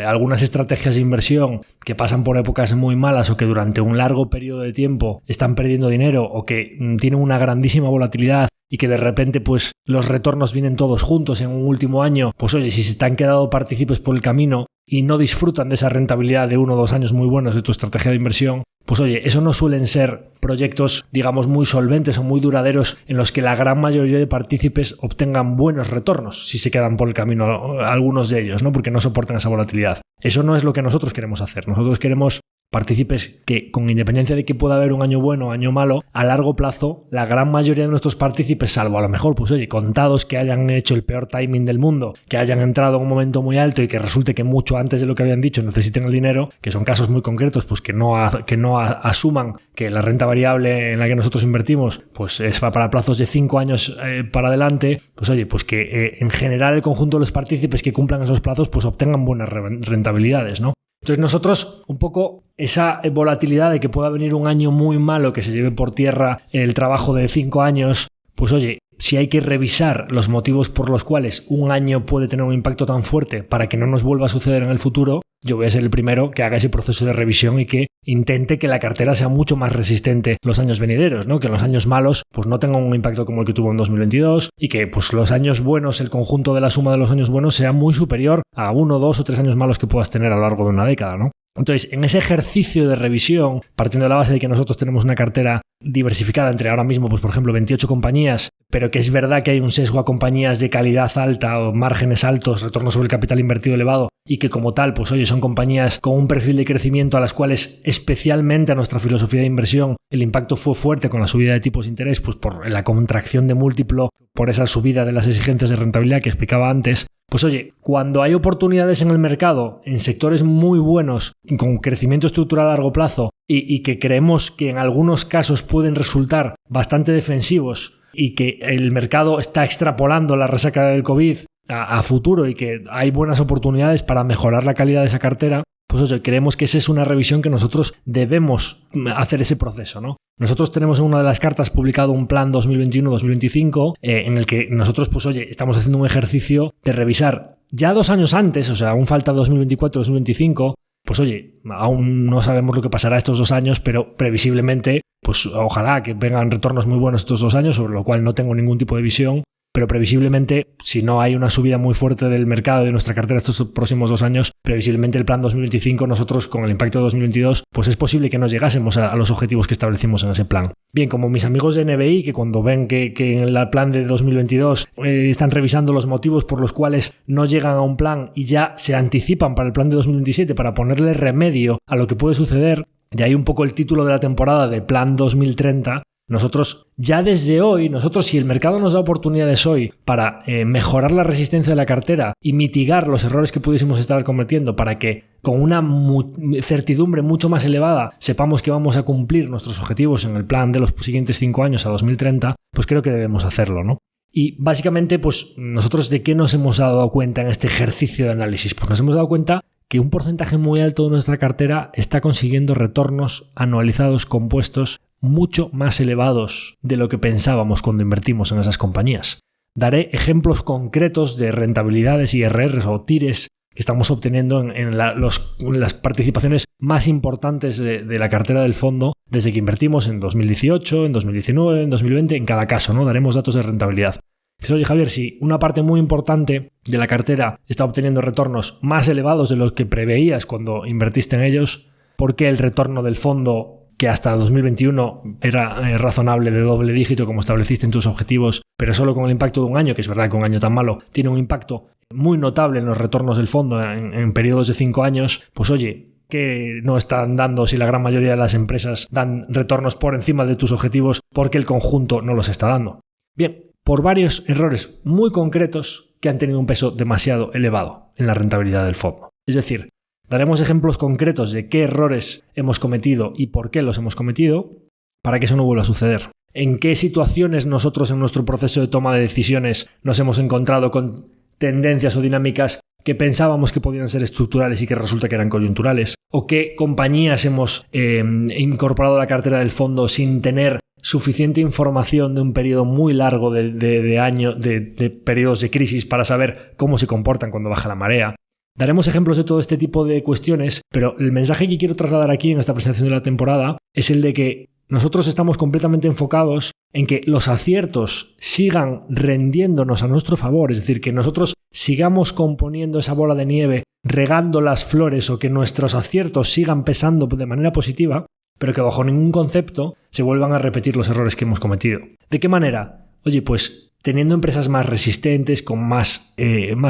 algunas estrategias de inversión que pasan por épocas muy malas o que durante un largo periodo de tiempo están perdiendo dinero o que tienen una grandísima volatilidad y que de repente pues los retornos vienen todos juntos en un último año, pues oye, si se te han quedado partícipes por el camino y no disfrutan de esa rentabilidad de 1 o 2 años muy buenos de tu estrategia de inversión, pues oye, eso no suelen ser proyectos, digamos, muy solventes o muy duraderos en los que la gran mayoría de partícipes obtengan buenos retornos si se quedan por el camino algunos de ellos, ¿no? Porque no soportan esa volatilidad. Eso no es lo que nosotros queremos hacer. Nosotros queremos partícipes que, con independencia de que pueda haber un año bueno o año malo, a largo plazo, la gran mayoría de nuestros partícipes, salvo a lo mejor, pues oye, contados que hayan hecho el peor timing del mundo, que hayan entrado en un momento muy alto y que resulte que mucho antes de lo que habían dicho necesiten el dinero, que son casos muy concretos, pues que no asuman que la renta variable en la que nosotros invertimos pues es para plazos de 5 años para adelante, pues oye, pues que en general el conjunto de los partícipes que cumplan esos plazos pues obtengan buenas rentabilidades, ¿no? Entonces nosotros, un poco esa volatilidad de que pueda venir un año muy malo que se lleve por tierra el trabajo de 5 años, pues oye, si hay que revisar los motivos por los cuales un año puede tener un impacto tan fuerte para que no nos vuelva a suceder en el futuro, yo voy a ser el primero que haga ese proceso de revisión y que intente que la cartera sea mucho más resistente los años venideros, ¿no? Que en los años malos pues no tengan un impacto como el que tuvo en 2022 y que pues los años buenos, el conjunto de la suma de los años buenos sea muy superior a 1, 2 o 3 años malos que puedas tener a lo largo de una década, ¿no? Entonces, en ese ejercicio de revisión, partiendo de la base de que nosotros tenemos una cartera diversificada entre ahora mismo, pues por ejemplo, 28 compañías, pero que es verdad que hay un sesgo a compañías de calidad alta o márgenes altos, retorno sobre el capital invertido elevado, y que como tal, pues oye, son compañías con un perfil de crecimiento a las cuales, especialmente a nuestra filosofía de inversión, el impacto fue fuerte con la subida de tipos de interés, pues por la contracción de múltiplo, por esa subida de las exigencias de rentabilidad que explicaba antes. Pues oye, cuando hay oportunidades en el mercado, en sectores muy buenos, con crecimiento estructural a largo plazo y que creemos que en algunos casos pueden resultar bastante defensivos y que el mercado está extrapolando la resaca del COVID a futuro y que hay buenas oportunidades para mejorar la calidad de esa cartera, pues oye, creemos que esa es una revisión que nosotros debemos hacer ese proceso, ¿no? Nosotros tenemos en una de las cartas publicado un plan 2021-2025 en el que nosotros, pues oye, estamos haciendo un ejercicio de revisar ya 2 años antes, o sea, aún falta 2024-2025, pues oye, aún no sabemos lo que pasará estos 2 años, pero previsiblemente, pues ojalá que vengan retornos muy buenos estos 2 años, sobre lo cual no tengo ningún tipo de visión. Pero previsiblemente, si no hay una subida muy fuerte del mercado de nuestra cartera estos próximos 2 año, previsiblemente el plan 2025, nosotros con el impacto de 2022, pues es posible que no llegásemos a los objetivos que establecimos en ese plan. Bien, como mis amigos de NBI, que cuando ven que en el plan de 2022 están revisando los motivos por los cuales no llegan a un plan y ya se anticipan para el plan de 2027 para ponerle remedio a lo que puede suceder, de ahí un poco el título de la temporada de Plan 2030, nosotros ya desde hoy, si el mercado nos da oportunidades hoy para mejorar la resistencia de la cartera y mitigar los errores que pudiésemos estar cometiendo para que con una certidumbre mucho más elevada sepamos que vamos a cumplir nuestros objetivos en el plan de los siguientes 5 años a 2030, pues creo que debemos hacerlo, ¿no? Y básicamente, pues nosotros ¿de qué nos hemos dado cuenta en este ejercicio de análisis? Pues nos hemos dado cuenta que un porcentaje muy alto de nuestra cartera está consiguiendo retornos anualizados compuestos mucho más elevados de lo que pensábamos cuando invertimos en esas compañías. Daré ejemplos concretos de rentabilidades IRRs o TIRs que estamos obteniendo en las participaciones más importantes de la cartera del fondo desde que invertimos en 2018, en 2019, en 2020, en cada caso, ¿no? Daremos datos de rentabilidad. Dices, oye Javier, si una parte muy importante de la cartera está obteniendo retornos más elevados de los que preveías cuando invertiste en ellos, ¿por qué el retorno del fondo, que hasta 2021 era razonable de doble dígito como estableciste en tus objetivos, pero solo con el impacto de un año, que es verdad que un año tan malo tiene un impacto muy notable en los retornos del fondo en periodos de 5 años, pues oye, ¿qué no están dando si la gran mayoría de las empresas dan retornos por encima de tus objetivos porque el conjunto no los está dando? Bien, por varios errores muy concretos que han tenido un peso demasiado elevado en la rentabilidad del fondo. Es decir, daremos ejemplos concretos de qué errores hemos cometido y por qué los hemos cometido para que eso no vuelva a suceder. En qué situaciones nosotros en nuestro proceso de toma de decisiones nos hemos encontrado con tendencias o dinámicas que pensábamos que podían ser estructurales y que resulta que eran coyunturales, o qué compañías hemos incorporado a la cartera del fondo sin tener suficiente información de un periodo muy largo de años, de periodos de crisis para saber cómo se comportan cuando baja la marea. Daremos ejemplos de todo este tipo de cuestiones, pero el mensaje que quiero trasladar aquí en esta presentación de la temporada es el de que nosotros estamos completamente enfocados en que los aciertos sigan rendiéndonos a nuestro favor, es decir, que nosotros sigamos componiendo esa bola de nieve, regando las flores, o que nuestros aciertos sigan pesando de manera positiva, pero que bajo ningún concepto se vuelvan a repetir los errores que hemos cometido. ¿De qué manera? Oye, pues teniendo empresas más resistentes, con más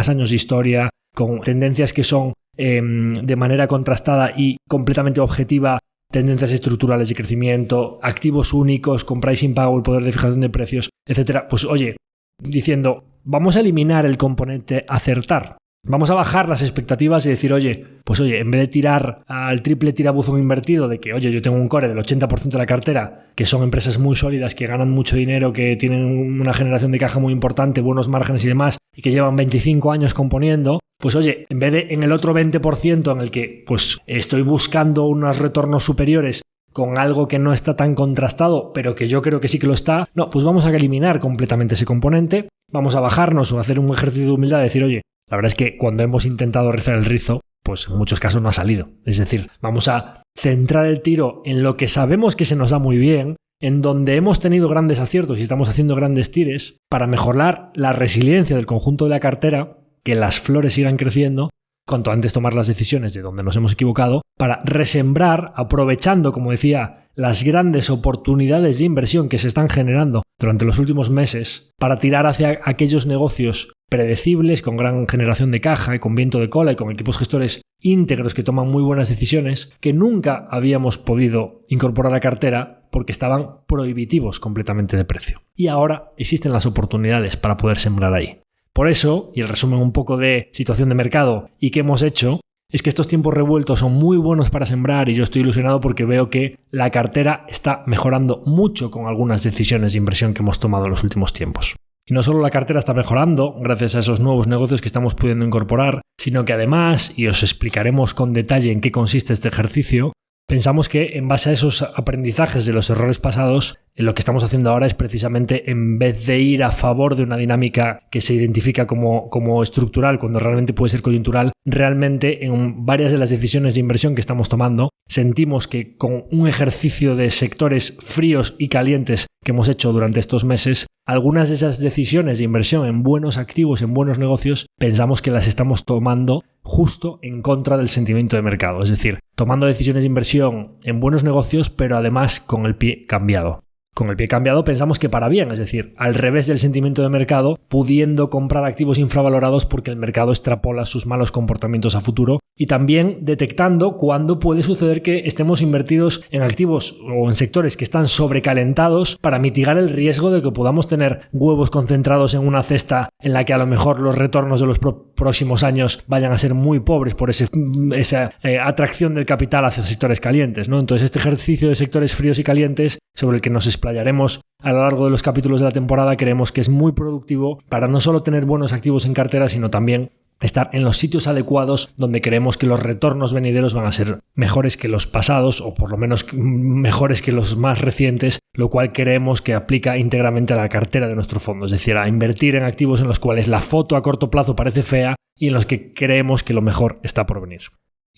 años de historia, con tendencias que son de manera contrastada y completamente objetiva, tendencias estructurales de crecimiento, activos únicos, con pricing power, poder de fijación de precios, etcétera. Pues oye, diciendo, vamos a eliminar el componente acertar. Vamos a bajar las expectativas y decir, pues en vez de tirar al triple tirabuzón invertido de que, yo tengo un core del 80% de la cartera, que son empresas muy sólidas, que ganan mucho dinero, que tienen una generación de caja muy importante, buenos márgenes y demás, y que llevan 25 años componiendo, pues en vez de en el otro 20% en el que pues estoy buscando unos retornos superiores con algo que no está tan contrastado, pero que yo creo que sí que lo está, pues vamos a eliminar completamente ese componente, vamos a bajarnos o hacer un ejercicio de humildad, de decir, la verdad es que cuando hemos intentado rizar el rizo, pues en muchos casos no ha salido. Es decir, vamos a centrar el tiro en lo que sabemos que se nos da muy bien, en donde hemos tenido grandes aciertos y estamos haciendo grandes tires para mejorar la resiliencia del conjunto de la cartera, que las flores sigan creciendo, cuanto antes tomar las decisiones de donde nos hemos equivocado, para resembrar, aprovechando, como decía, las grandes oportunidades de inversión que se están generando durante los últimos meses, para tirar hacia aquellos negocios predecibles, con gran generación de caja y con viento de cola y con equipos gestores íntegros que toman muy buenas decisiones, que nunca habíamos podido incorporar a la cartera porque estaban prohibitivos completamente de precio. Y ahora existen las oportunidades para poder sembrar ahí. Por eso, y el resumen un poco de situación de mercado y qué hemos hecho, es que estos tiempos revueltos son muy buenos para sembrar y yo estoy ilusionado porque veo que la cartera está mejorando mucho con algunas decisiones de inversión que hemos tomado en los últimos tiempos. Y no solo la cartera está mejorando gracias a esos nuevos negocios que estamos pudiendo incorporar, sino que además, y os explicaremos con detalle en qué consiste este ejercicio, pensamos que en base a esos aprendizajes de los errores pasados, lo que estamos haciendo ahora es precisamente, en vez de ir a favor de una dinámica que se identifica como estructural cuando realmente puede ser coyuntural, realmente en varias de las decisiones de inversión que estamos tomando sentimos que con un ejercicio de sectores fríos y calientes que hemos hecho durante estos meses, algunas de esas decisiones de inversión en buenos activos, en buenos negocios, pensamos que las estamos tomando justo en contra del sentimiento de mercado, es decir, tomando decisiones de inversión en buenos negocios, pero además con el pie cambiado. Con el pie cambiado pensamos que para bien, es decir, al revés del sentimiento de mercado, pudiendo comprar activos infravalorados porque el mercado extrapola sus malos comportamientos a futuro, y también detectando cuándo puede suceder que estemos invertidos en activos o en sectores que están sobrecalentados para mitigar el riesgo de que podamos tener huevos concentrados en una cesta en la que a lo mejor los retornos de los próximos años vayan a ser muy pobres por esa atracción del capital hacia sectores calientes, ¿no? Entonces este ejercicio de sectores fríos y calientes, sobre el que nos explayaremos a lo largo de los capítulos de la temporada, creemos que es muy productivo para no solo tener buenos activos en cartera, sino también estar en los sitios adecuados donde creemos que los retornos venideros van a ser mejores que los pasados o por lo menos mejores que los más recientes, lo cual creemos que aplica íntegramente a la cartera de nuestro fondo, es decir, a invertir en activos en los cuales la foto a corto plazo parece fea y en los que creemos que lo mejor está por venir.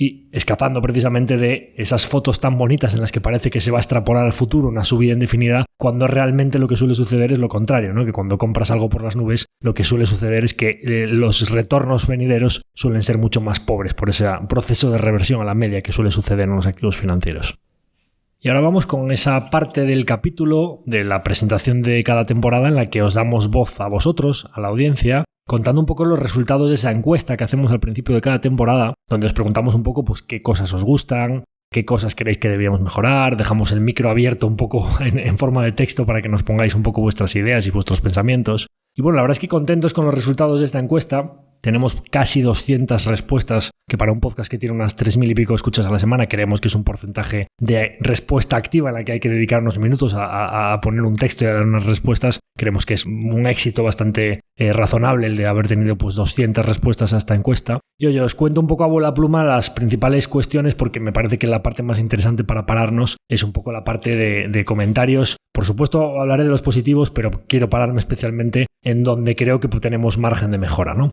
Y escapando precisamente de esas fotos tan bonitas en las que parece que se va a extrapolar al futuro una subida indefinida, cuando realmente lo que suele suceder es lo contrario, ¿no? Que cuando compras algo por las nubes, lo que suele suceder es que los retornos venideros suelen ser mucho más pobres por ese proceso de reversión a la media que suele suceder en los activos financieros. Y ahora vamos con esa parte del capítulo de la presentación de cada temporada en la que os damos voz a vosotros, a la audiencia, contando un poco los resultados de esa encuesta que hacemos al principio de cada temporada, donde os preguntamos un poco pues, qué cosas os gustan, qué cosas creéis que deberíamos mejorar, dejamos el micro abierto un poco en forma de texto para que nos pongáis un poco vuestras ideas y vuestros pensamientos. Y bueno, la verdad es que contentos con los resultados de esta encuesta. Tenemos casi 200 respuestas, que para un podcast que tiene unas 3.000 y pico escuchas a la semana, creemos que es un porcentaje de respuesta activa en la que hay que dedicar unos minutos a poner un texto y a dar unas respuestas. Creemos que es un éxito bastante razonable el de haber tenido pues 200 respuestas a esta encuesta. Y oye, os cuento un poco a vuela pluma las principales cuestiones porque me parece que la parte más interesante para pararnos es un poco la parte de comentarios. Por supuesto hablaré de los positivos, pero quiero pararme especialmente en donde creo que tenemos margen de mejora, ¿no?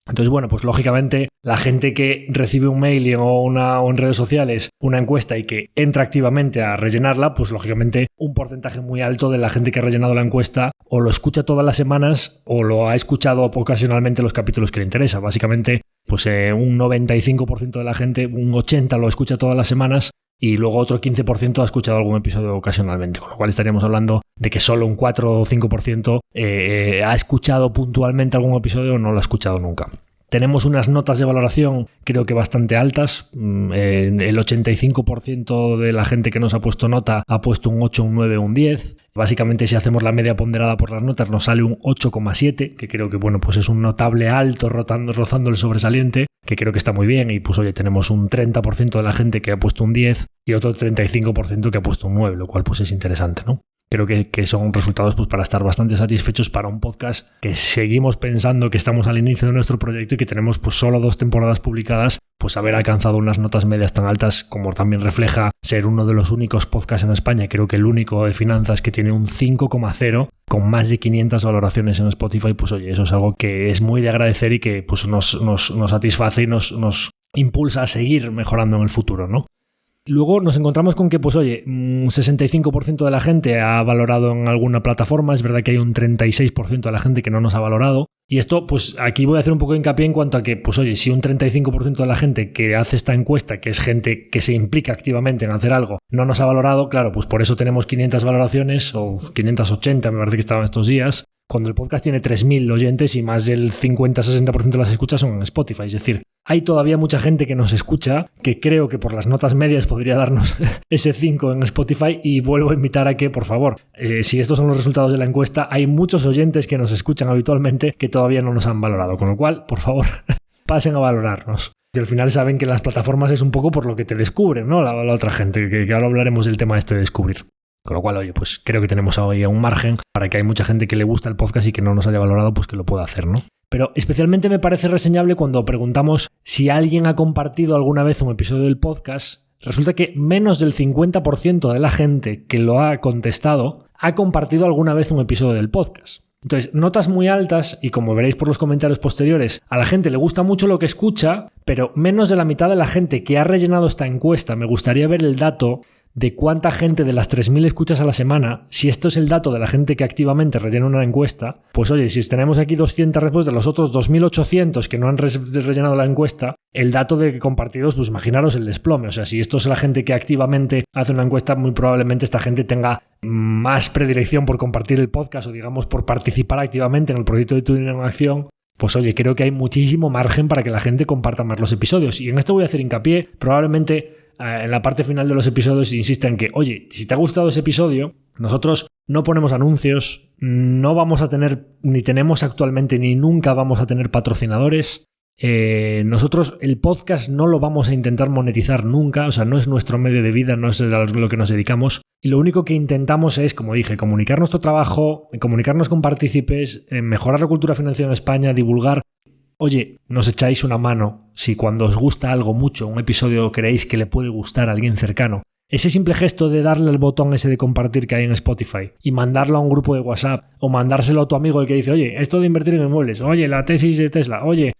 Entonces, bueno, pues lógicamente la gente que recibe un mail o en redes sociales una encuesta y que entra activamente a rellenarla, pues lógicamente un porcentaje muy alto de la gente que ha rellenado la encuesta o lo escucha todas las semanas o lo ha escuchado ocasionalmente los capítulos que le interesa. Básicamente, pues un 95% de la gente, un 80% lo escucha todas las semanas y luego otro 15% ha escuchado algún episodio ocasionalmente, con lo cual estaríamos hablando de que solo un 4 o 5% ha escuchado puntualmente algún episodio o no lo ha escuchado nunca. Tenemos unas notas de valoración creo que bastante altas. El 85% de la gente que nos ha puesto nota ha puesto un 8, un 9, un 10. Básicamente si hacemos la media ponderada por las notas nos sale un 8,7, que creo que bueno, pues es un notable alto rozando el sobresaliente, que creo que está muy bien. Y pues oye, tenemos un 30% de la gente que ha puesto un 10 y otro 35% que ha puesto un 9, lo cual pues es interesante, ¿no? Creo que son resultados pues, para estar bastante satisfechos para un podcast que seguimos pensando que estamos al inicio de nuestro proyecto y que tenemos pues, solo 2 temporadas publicadas, pues haber alcanzado unas notas medias tan altas como también refleja ser uno de los únicos podcasts en España, creo que el único de finanzas que tiene un 5,0 con más de 500 valoraciones en Spotify, pues oye, eso es algo que es muy de agradecer y que pues, nos satisface y nos impulsa a seguir mejorando en el futuro, ¿no? Luego nos encontramos con que, pues oye, un 65% de la gente ha valorado en alguna plataforma. Es verdad que hay un 36% de la gente que no nos ha valorado. Y esto, pues aquí voy a hacer un poco de hincapié en cuanto a que, pues oye, si un 35% de la gente que hace esta encuesta, que es gente que se implica activamente en hacer algo, no nos ha valorado, claro, pues por eso tenemos 500 valoraciones o 580, me parece que estaban estos días, cuando el podcast tiene 3.000 oyentes y más del 50-60% de las escuchas son en Spotify. Es decir, hay todavía mucha gente que nos escucha, que creo que por las notas medias podría darnos ese 5 en Spotify, y vuelvo a invitar a que, por favor, si estos son los resultados de la encuesta, hay muchos oyentes que nos escuchan habitualmente que todavía no nos han valorado, con lo cual, por favor, pasen a valorarnos. Y al final saben que las plataformas es un poco por lo que te descubren, ¿no? La otra gente, que ahora hablaremos del tema este de descubrir. Con lo cual, oye, pues creo que tenemos hoy un margen para que hay mucha gente que le gusta el podcast y que no nos haya valorado, pues que lo pueda hacer, ¿no? Pero especialmente me parece reseñable cuando preguntamos si alguien ha compartido alguna vez un episodio del podcast. Resulta que menos del 50% de la gente que lo ha contestado ha compartido alguna vez un episodio del podcast. Entonces, notas muy altas, y como veréis por los comentarios posteriores, a la gente le gusta mucho lo que escucha, pero menos de la mitad de la gente que ha rellenado esta encuesta. Me gustaría ver el dato de cuánta gente de las 3.000 escuchas a la semana, si esto es el dato de la gente que activamente rellena una encuesta, pues oye, si tenemos aquí 200 respuestas de los otros 2.800 que no han rellenado la encuesta, el dato de compartidos, pues imaginaros el desplome. O sea, si esto es la gente que activamente hace una encuesta, muy probablemente esta gente tenga más predilección por compartir el podcast o digamos por participar activamente en el proyecto de Tu Dinero en Acción. Pues oye, creo que hay muchísimo margen para que la gente comparta más los episodios. Y en esto voy a hacer hincapié, probablemente en la parte final de los episodios insiste en que, oye, si te ha gustado ese episodio, nosotros no ponemos anuncios, no vamos a tener, ni tenemos actualmente, ni nunca vamos a tener patrocinadores. Nosotros el podcast no lo vamos a intentar monetizar nunca, o sea, no es nuestro medio de vida, no es a lo que nos dedicamos. Y lo único que intentamos es, como dije, comunicar nuestro trabajo, comunicarnos con partícipes, mejorar la cultura financiera en España, divulgar. oye, nos echáis una mano si cuando os gusta algo mucho, un episodio creéis que le puede gustar a alguien cercano. Ese simple gesto de darle el botón ese de compartir que hay en Spotify y mandarlo a un grupo de WhatsApp o mandárselo a tu amigo el que dice, oye, esto de invertir en inmuebles, oye, la tesis de Tesla, oye,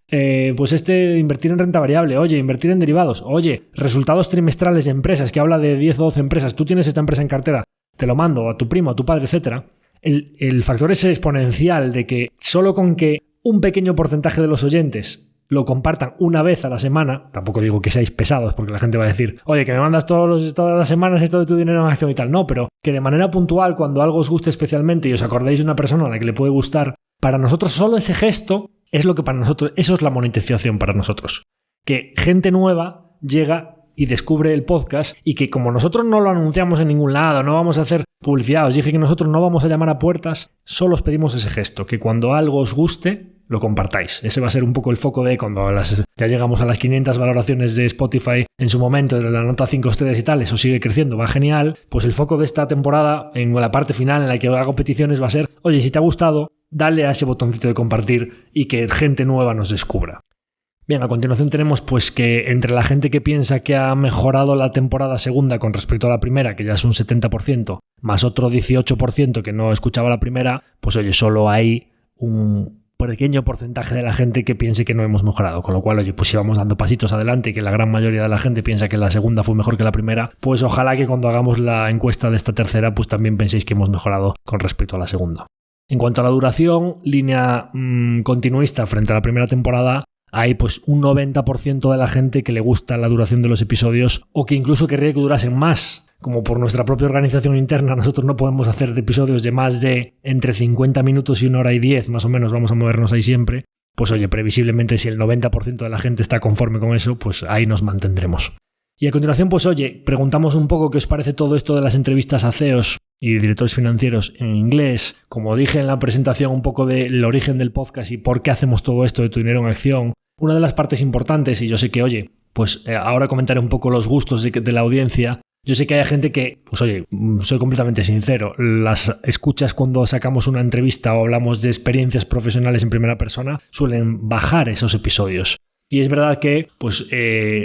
pues de invertir en renta variable, oye, invertir en derivados, oye, resultados trimestrales de empresas que habla de 10 o 12 empresas, tú tienes esta empresa en cartera, te lo mando a tu primo, a tu padre, etc. El factor ese exponencial de que solo con que un pequeño porcentaje de los oyentes lo compartan una vez a la semana, tampoco digo que seáis pesados porque la gente va a decir, oye, que me mandas todas las semanas esto de tu dinero en acción y tal, no, pero que de manera puntual, cuando algo os guste especialmente y os acordéis de una persona a la que le puede gustar, para nosotros solo ese gesto es lo que para nosotros, eso es la monetización para nosotros, que gente nueva llega y descubre el podcast y que como nosotros no lo anunciamos en ningún lado, no vamos a hacer publicidad, os dije que nosotros no vamos a llamar a puertas, solo os pedimos ese gesto, que cuando algo os guste, lo compartáis. Ese va a ser un poco el foco de cuando ya llegamos a las 500 valoraciones de Spotify en su momento, de la nota 5 estrellas y tal, eso sigue creciendo, va genial, pues el foco de esta temporada, en la parte final en la que hago peticiones, va a ser, oye, si te ha gustado, dale a ese botoncito de compartir y que gente nueva nos descubra. Bien, a continuación tenemos pues que entre la gente que piensa que ha mejorado la temporada segunda con respecto a la primera, que ya es un 70%, más otro 18% que no escuchaba la primera, pues oye, solo hay un pequeño porcentaje de la gente que piense que no hemos mejorado, con lo cual, oye, pues si vamos dando pasitos adelante y que la gran mayoría de la gente piensa que la segunda fue mejor que la primera, pues ojalá que cuando hagamos la encuesta de esta tercera, pues también penséis que hemos mejorado con respecto a la segunda. En cuanto a la duración, línea continuista frente a la primera temporada, hay pues un 90% de la gente que le gusta la duración de los episodios o que incluso querría que durasen más. Como por nuestra propia organización interna nosotros no podemos hacer episodios de más de entre 50 minutos y 1 hora y 10, más o menos vamos a movernos ahí siempre, pues oye, previsiblemente si el 90% de la gente está conforme con eso, pues ahí nos mantendremos. Y a continuación, pues oye, preguntamos un poco qué os parece todo esto de las entrevistas a CEOs y directores financieros en inglés. Como dije en la presentación, un poco del origen del podcast y por qué hacemos todo esto de Tu Dinero en Acción. Una de las partes importantes, y yo sé que, oye, pues ahora comentaré un poco los gustos de la audiencia. Yo sé que hay gente que, pues oye, soy completamente sincero, las escuchas cuando sacamos una entrevista o hablamos de experiencias profesionales en primera persona suelen bajar esos episodios. Y es verdad que, pues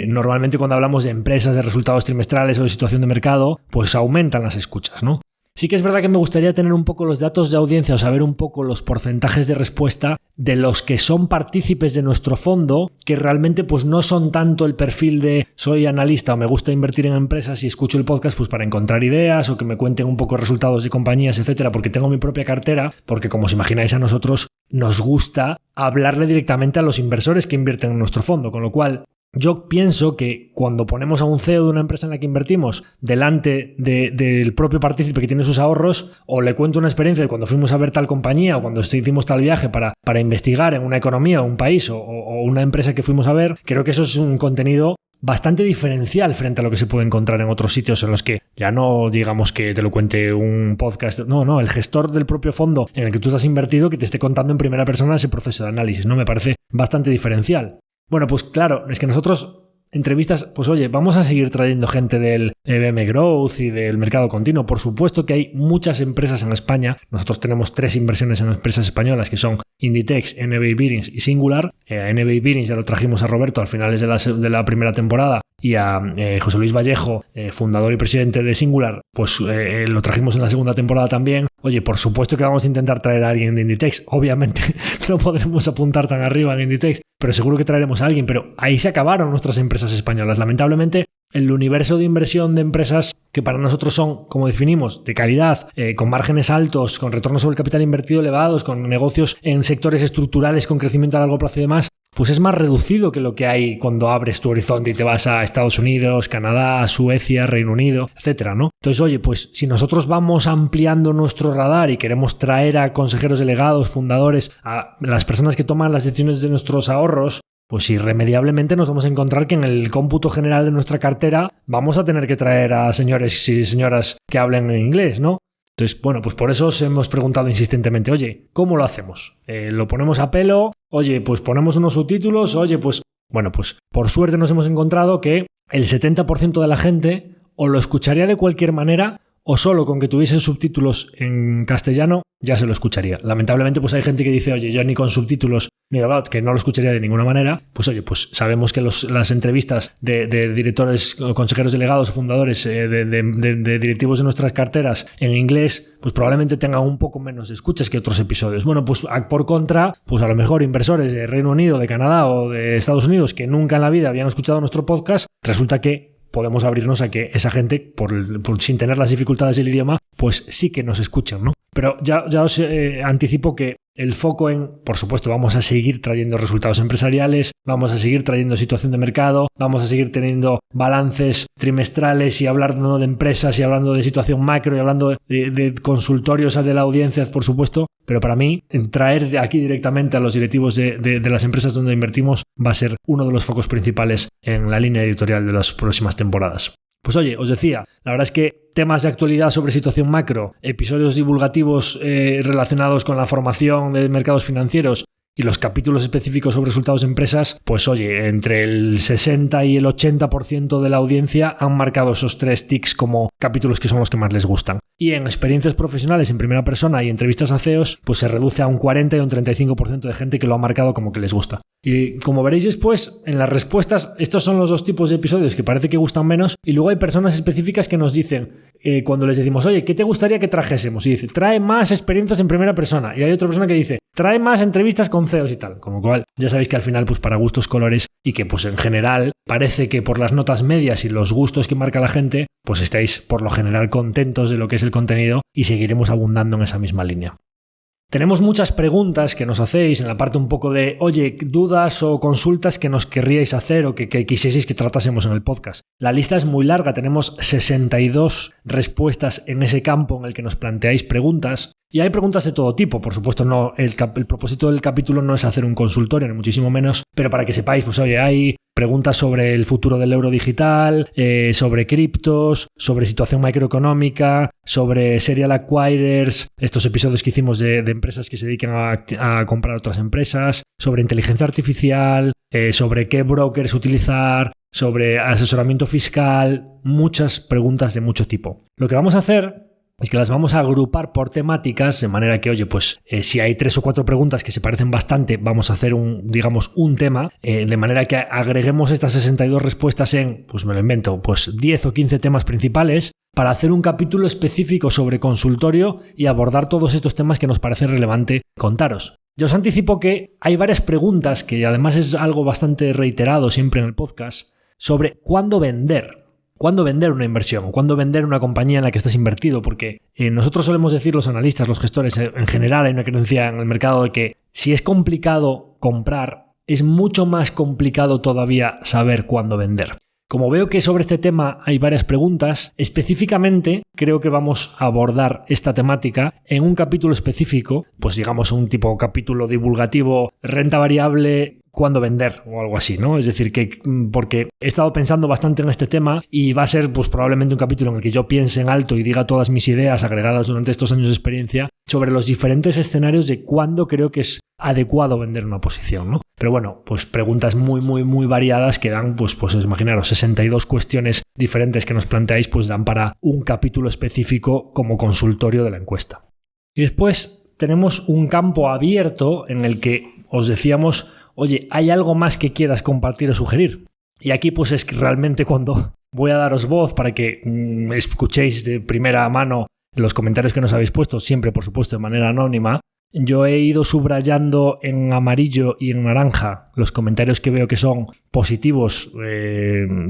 normalmente cuando hablamos de empresas, de resultados trimestrales o de situación de mercado, pues aumentan las escuchas, ¿no? Sí que es verdad que me gustaría tener un poco los datos de audiencia o saber un poco los porcentajes de respuesta de los que son partícipes de nuestro fondo, que realmente pues no son tanto el perfil de soy analista o me gusta invertir en empresas y escucho el podcast pues para encontrar ideas o que me cuenten un poco resultados de compañías, etcétera, porque tengo mi propia cartera, porque como os imagináis a nosotros nos gusta hablarle directamente a los inversores que invierten en nuestro fondo, con lo cual yo pienso que cuando ponemos a un CEO de una empresa en la que invertimos delante del propio partícipe que tiene sus ahorros, o le cuento una experiencia de cuando fuimos a ver tal compañía o cuando hicimos tal viaje para investigar en una economía o un país o una empresa que fuimos a ver, creo que eso es un contenido bastante diferencial frente a lo que se puede encontrar en otros sitios en los que ya no digamos que te lo cuente un podcast, no, el gestor del propio fondo en el que tú estás invertido que te esté contando en primera persona ese proceso de análisis, ¿no? Me parece bastante diferencial. Bueno, pues claro, es que nosotros entrevistas, pues oye, vamos a seguir trayendo gente del EBM Growth y del mercado continuo. Por supuesto que hay muchas empresas en España. Nosotros tenemos 3 inversiones en empresas españolas que son Inditex, NBA Bearings y Singular. A NBA Bearings ya lo trajimos a Roberto al finales de la primera temporada y a José Luis Vallejo, fundador y presidente de Singular, pues lo trajimos en la segunda temporada también. Oye, por supuesto que vamos a intentar traer a alguien de Inditex. Obviamente no podremos apuntar tan arriba en Inditex, pero seguro que traeremos a alguien. Pero ahí se acabaron nuestras empresas españolas. Lamentablemente, el universo de inversión de empresas que para nosotros son, como definimos, de calidad, con márgenes altos, con retornos sobre el capital invertido elevados, con negocios en sectores estructurales con crecimiento a largo plazo y demás, pues es más reducido que lo que hay cuando abres tu horizonte y te vas a Estados Unidos, Canadá, Suecia, Reino Unido, etcétera, ¿no? Entonces, oye, pues si nosotros vamos ampliando nuestro radar y queremos traer a consejeros delegados, fundadores, a las personas que toman las decisiones de nuestros ahorros, pues irremediablemente nos vamos a encontrar que en el cómputo general de nuestra cartera vamos a tener que traer a señores y señoras que hablen en inglés, ¿no? Entonces, bueno, pues por eso os hemos preguntado insistentemente, oye, ¿cómo lo hacemos? ¿Lo ponemos a pelo? Oye, pues ponemos unos subtítulos. Oye, pues, bueno, pues por suerte nos hemos encontrado que el 70% de la gente o lo escucharía de cualquier manera o solo con que tuviesen subtítulos en castellano ya se lo escucharía. Lamentablemente, pues hay gente que dice, oye, yo ni con subtítulos ni About, que no lo escucharía de ninguna manera, pues oye, pues sabemos que las entrevistas de directores, consejeros delegados o fundadores de directivos de nuestras carteras en inglés, pues probablemente tengan un poco menos de escuchas que otros episodios. Bueno, pues por contra, pues a lo mejor inversores de Reino Unido, de Canadá o de Estados Unidos que nunca en la vida habían escuchado nuestro podcast, resulta que podemos abrirnos a que esa gente, sin tener las dificultades del idioma, pues sí que nos escuchan, ¿no? Pero ya os anticipo que el foco por supuesto, vamos a seguir trayendo resultados empresariales, vamos a seguir trayendo situación de mercado, vamos a seguir teniendo balances trimestrales y hablando de empresas y hablando de situación macro y hablando de consultorios de la audiencia, por supuesto. Pero para mí, traer aquí directamente a los directivos de las empresas donde invertimos va a ser uno de los focos principales en la línea editorial de las próximas temporadas. Pues oye, os decía, la verdad es que temas de actualidad sobre situación macro, episodios divulgativos relacionados con la formación de mercados financieros y los capítulos específicos sobre resultados de empresas, pues oye, entre el 60 y el 80% de la audiencia han marcado esos 3 tics como capítulos que son los que más les gustan. Y en experiencias profesionales en primera persona y entrevistas a CEOs, pues se reduce a un 40 y un 35% de gente que lo ha marcado como que les gusta. Y como veréis después, en las respuestas, estos son los 2 tipos de episodios que parece que gustan menos, y luego hay personas específicas que nos dicen, cuando les decimos, oye, ¿qué te gustaría que trajésemos? Y dice, trae más experiencias en primera persona. Y hay otra persona que dice, trae más entrevistas con CEOs y tal. Con lo cual, ya sabéis que al final, pues para gustos colores, y que pues en general parece que por las notas medias y los gustos que marca la gente, pues estáis por lo general contentos de lo que es el contenido y seguiremos abundando en esa misma línea. Tenemos muchas preguntas que nos hacéis en la parte un poco de, oye, dudas o consultas que nos querríais hacer o que quisieseis que tratásemos en el podcast. La lista es muy larga, tenemos 62 respuestas en ese campo en el que nos planteáis preguntas. Y hay preguntas de todo tipo, por supuesto, no el propósito del capítulo no es hacer un consultorio, ni muchísimo menos, pero para que sepáis, pues oye, hay preguntas sobre el futuro del euro digital, sobre criptos, sobre situación macroeconómica, sobre serial acquirers, estos episodios que hicimos de empresas que se dedican a comprar otras empresas, sobre inteligencia artificial, sobre qué brokers utilizar, sobre asesoramiento fiscal, muchas preguntas de mucho tipo. Lo que vamos a hacer es que las vamos a agrupar por temáticas, de manera que, oye, pues si hay 3 o 4 preguntas que se parecen bastante, vamos a hacer un tema, de manera que agreguemos estas 62 respuestas en, pues me lo invento, pues 10 o 15 temas principales para hacer un capítulo específico sobre consultorio y abordar todos estos temas que nos parece relevante contaros. Ya os anticipo que hay varias preguntas, que además es algo bastante reiterado siempre en el podcast, sobre cuándo vender. ¿Cuándo vender una inversión? ¿Cuándo vender una compañía en la que estás invertido? Porque nosotros solemos decir, los analistas, los gestores, en general hay una creencia en el mercado de que si es complicado comprar, es mucho más complicado todavía saber cuándo vender. Como veo que sobre este tema hay varias preguntas, específicamente creo que vamos a abordar esta temática en un capítulo específico, pues digamos un tipo capítulo divulgativo, renta variable, cuándo vender o algo así, ¿no? Es decir, que porque he estado pensando bastante en este tema y va a ser pues probablemente un capítulo en el que yo piense en alto y diga todas mis ideas agregadas durante estos años de experiencia sobre los diferentes escenarios de cuándo creo que es adecuado vender una posición, ¿no? Pero bueno, pues preguntas muy variadas que dan, pues imaginaros, 62 cuestiones diferentes que nos planteáis, pues dan para un capítulo específico como consultorio de la encuesta. Y después tenemos un campo abierto en el que os decíamos, oye, ¿hay algo más que quieras compartir o sugerir? Y aquí pues es que realmente cuando voy a daros voz para que escuchéis de primera mano los comentarios que nos habéis puesto, siempre por supuesto de manera anónima, yo he ido subrayando en amarillo y en naranja los comentarios que veo que son positivos,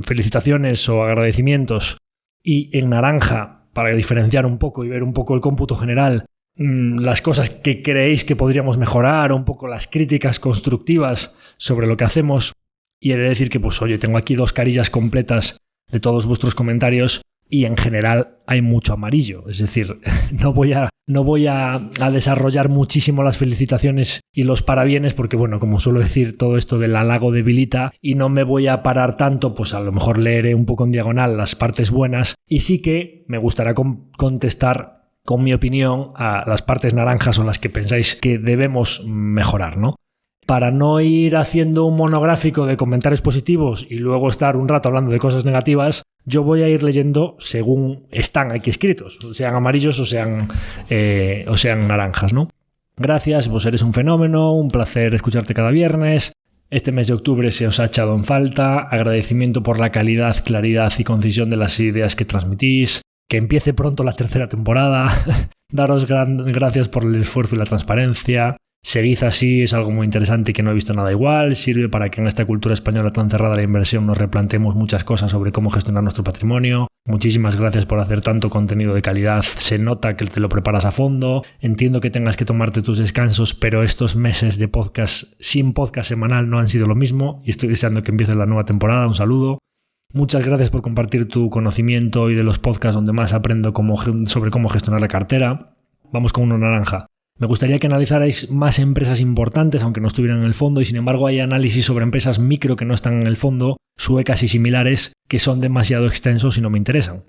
felicitaciones o agradecimientos, y en naranja, para diferenciar un poco y ver un poco el cómputo general, las cosas que creéis que podríamos mejorar o un poco las críticas constructivas sobre lo que hacemos. Y he de decir que, pues oye, tengo aquí 2 carillas completas de todos vuestros comentarios y en general hay mucho amarillo. Es decir, no voy a desarrollar muchísimo las felicitaciones y los parabienes porque, bueno, como suelo decir, todo esto del halago debilita y no me voy a parar tanto, pues a lo mejor leeré un poco en diagonal las partes buenas y sí que me gustaría contestar con mi opinión a las partes naranjas o las que pensáis que debemos mejorar, ¿no? Para no ir haciendo un monográfico de comentarios positivos y luego estar un rato hablando de cosas negativas, yo voy a ir leyendo según están aquí escritos, sean amarillos o sean naranjas, ¿no? Gracias, vos eres un fenómeno, un placer escucharte cada viernes. Este mes de octubre se os ha echado en falta. Agradecimiento por la calidad, claridad y concisión de las ideas que transmitís. Que empiece pronto la tercera temporada. Daros gracias por el esfuerzo y la transparencia. Seguid así, es algo muy interesante que no he visto nada igual. Sirve para que en esta cultura española tan cerrada a la inversión nos replanteemos muchas cosas sobre cómo gestionar nuestro patrimonio. Muchísimas gracias por hacer tanto contenido de calidad. Se nota que te lo preparas a fondo. Entiendo que tengas que tomarte tus descansos, pero estos meses de podcast sin podcast semanal no han sido lo mismo y estoy deseando que empiece la nueva temporada. Un saludo. Muchas gracias por compartir tu conocimiento y de los podcasts donde más aprendo sobre cómo gestionar la cartera. Vamos con uno naranja. Me gustaría que analizarais más empresas importantes, aunque no estuvieran en el fondo, y sin embargo hay análisis sobre empresas micro que no están en el fondo, suecas y similares, que son demasiado extensos y no me interesan.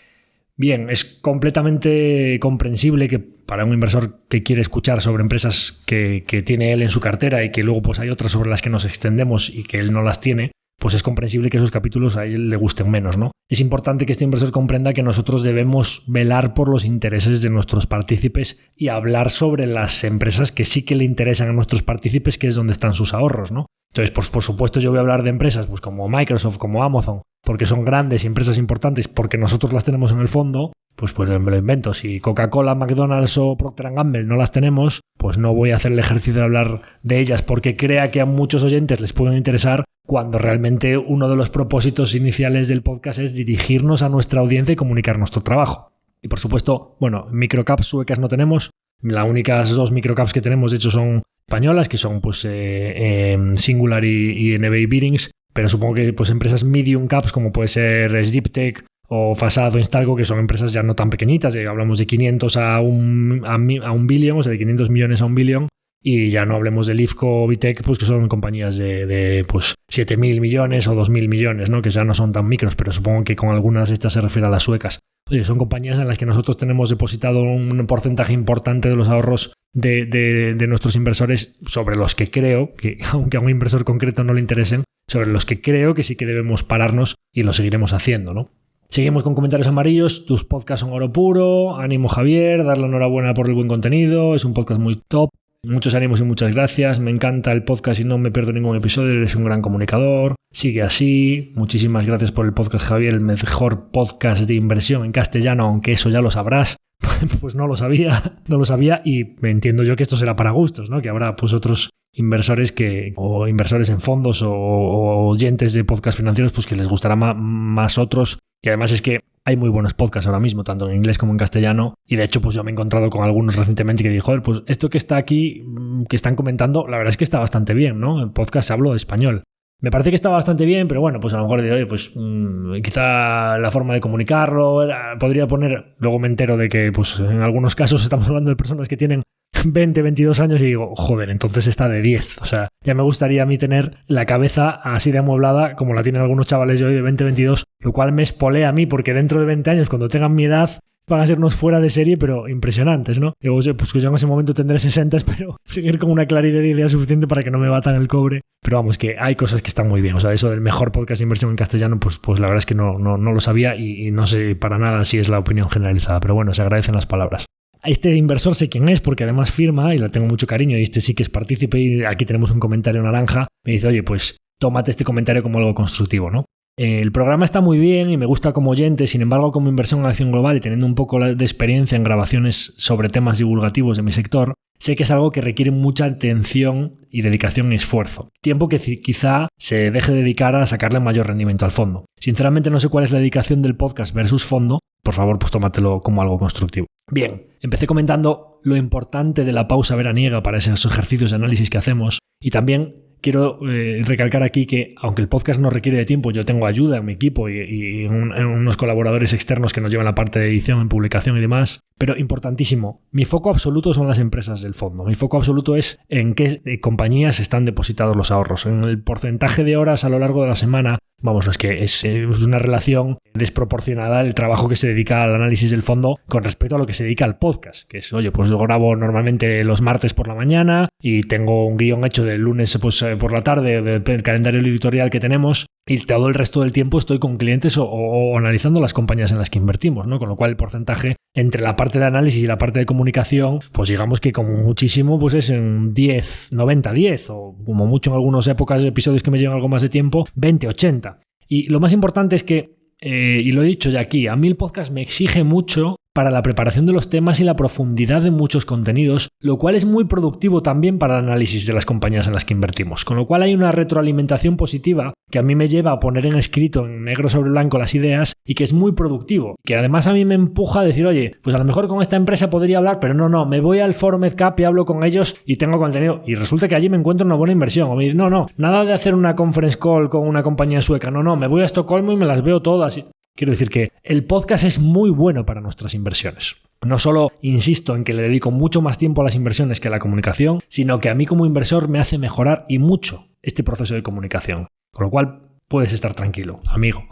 Bien, es completamente comprensible que para un inversor que quiere escuchar sobre empresas que tiene él en su cartera y que luego pues hay otras sobre las que nos extendemos y que él no las tiene, pues es comprensible que esos capítulos a él le gusten menos, ¿no? Es importante que este inversor comprenda que nosotros debemos velar por los intereses de nuestros partícipes y hablar sobre las empresas que sí que le interesan a nuestros partícipes, que es donde están sus ahorros, ¿no? Entonces, pues por supuesto yo voy a hablar de empresas pues como Microsoft, como Amazon, porque son grandes y empresas importantes, porque nosotros las tenemos en el fondo. Pues me lo invento. Si Coca-Cola, McDonald's o Procter & Gamble no las tenemos, pues no voy a hacer el ejercicio de hablar de ellas porque crea que a muchos oyentes les pueden interesar, cuando realmente uno de los propósitos iniciales del podcast es dirigirnos a nuestra audiencia y comunicar nuestro trabajo. Y por supuesto, microcaps suecas no tenemos. Las únicas 2 microcaps que tenemos, de hecho, son españolas, que son pues Singular y NBI Bearings, pero supongo que pues empresas medium caps como puede ser Sdiptech o Fasad o Instalco, que son empresas ya no tan pequeñitas, hablamos de 500 a un billón, o sea, de 500 millones a 1 billón, y ya no hablemos de Lifco o Vitec, pues que son compañías de pues 7.000 millones o 2.000 millones, ¿no? Que ya no son tan micros, pero supongo que con algunas de estas se refiere a las suecas. Oye, son compañías en las que nosotros tenemos depositado un porcentaje importante de los ahorros de nuestros inversores, sobre los que creo que, aunque a un inversor concreto no le interesen, sobre los que creo que sí que debemos pararnos y lo seguiremos haciendo, ¿no? Seguimos con comentarios amarillos. Tus podcasts son oro puro. Ánimo, Javier. Dar la enhorabuena por el buen contenido. Es un podcast muy top. Muchos ánimos y muchas gracias. Me encanta el podcast y no me pierdo ningún episodio. Eres un gran comunicador. Sigue así. Muchísimas gracias por el podcast, Javier. El mejor podcast de inversión en castellano, aunque eso ya lo sabrás. Pues no lo sabía y entiendo yo que esto será para gustos, ¿no? Que habrá pues otros inversores o inversores en fondos o oyentes de podcast financieros pues que les gustará más otros. Y además es que hay muy buenos podcasts ahora mismo, tanto en inglés como en castellano. Y de hecho, pues yo me he encontrado con algunos recientemente que digo, joder, pues esto que está aquí, que están comentando, la verdad es que está bastante bien, ¿no? En podcast hablo español. Me parece que está bastante bien, pero bueno, pues a lo mejor oye, pues quizá la forma de comunicarlo podría poner. Luego me entero de que pues en algunos casos estamos hablando de personas que tienen 20, 22 años y digo, joder, entonces está de 10. O sea, ya me gustaría a mí tener la cabeza así de amueblada como la tienen algunos chavales de hoy de 20, 22, lo cual me espolea a mí porque dentro de 20 años, cuando tengan mi edad, van a ser unos fuera de serie, pero impresionantes, ¿no? Digo, pues que yo en ese momento tendré 60, espero seguir con una claridad de idea suficiente para que no me batan el cobre. Pero vamos, que hay cosas que están muy bien. O sea, eso del mejor podcast de inversión en castellano, pues la verdad es que no lo sabía y no sé para nada si es la opinión generalizada. Pero bueno, se agradecen las palabras. A este inversor sé quién es porque además firma y le tengo mucho cariño y este sí que es partícipe y aquí tenemos un comentario naranja. Me dice, oye, pues tómate este comentario como algo constructivo, ¿no? El programa está muy bien y me gusta como oyente, sin embargo, como inversión en acción global y teniendo un poco de experiencia en grabaciones sobre temas divulgativos de mi sector, sé que es algo que requiere mucha atención y dedicación y esfuerzo. Tiempo que quizá se deje de dedicar a sacarle mayor rendimiento al fondo. Sinceramente no sé cuál es la dedicación del podcast versus fondo. Por favor, pues tómatelo como algo constructivo. Bien, empecé comentando lo importante de la pausa veraniega para esos ejercicios de análisis que hacemos y también quiero recalcar aquí que, aunque el podcast no requiere de tiempo, yo tengo ayuda en mi equipo y unos colaboradores externos que nos llevan la parte de edición, en publicación y demás. Pero importantísimo, mi foco absoluto son las empresas del fondo. Mi foco absoluto es en qué compañías están depositados los ahorros. En el porcentaje de horas a lo largo de la semana, vamos, es que es una relación desproporcionada el trabajo que se dedica al análisis del fondo con respecto a lo que se dedica al podcast. Que es, oye, pues yo grabo normalmente los martes por la mañana y tengo un guión hecho del lunes pues por la tarde del calendario editorial que tenemos. y todo el resto del tiempo estoy con clientes o analizando las compañías en las que invertimos, ¿no? Con lo cual el porcentaje entre la parte de análisis y la parte de comunicación, pues digamos que como muchísimo pues es en 10, 90, 10 o como mucho en algunas épocas, episodios que me llevan algo más de tiempo, 20, 80. Y lo más importante es que, y lo he dicho ya aquí, a mí el podcast me exige mucho para la preparación de los temas y la profundidad de muchos contenidos, lo cual es muy productivo también para el análisis de las compañías en las que invertimos. Con lo cual hay una retroalimentación positiva que a mí me lleva a poner en escrito, en negro sobre blanco, las ideas y que es muy productivo. Que además a mí me empuja a decir, oye, pues a lo mejor con esta empresa podría hablar, pero no, me voy al foro MedCap y hablo con ellos y tengo contenido. Y resulta que allí me encuentro una buena inversión. O me dicen, no, nada de hacer una conference call con una compañía sueca. No, me voy a Estocolmo y me las veo todas. Quiero decir que el podcast es muy bueno para nuestras inversiones. No solo insisto en que le dedico mucho más tiempo a las inversiones que a la comunicación, sino que a mí como inversor me hace mejorar y mucho este proceso de comunicación. Con lo cual puedes estar tranquilo, amigo.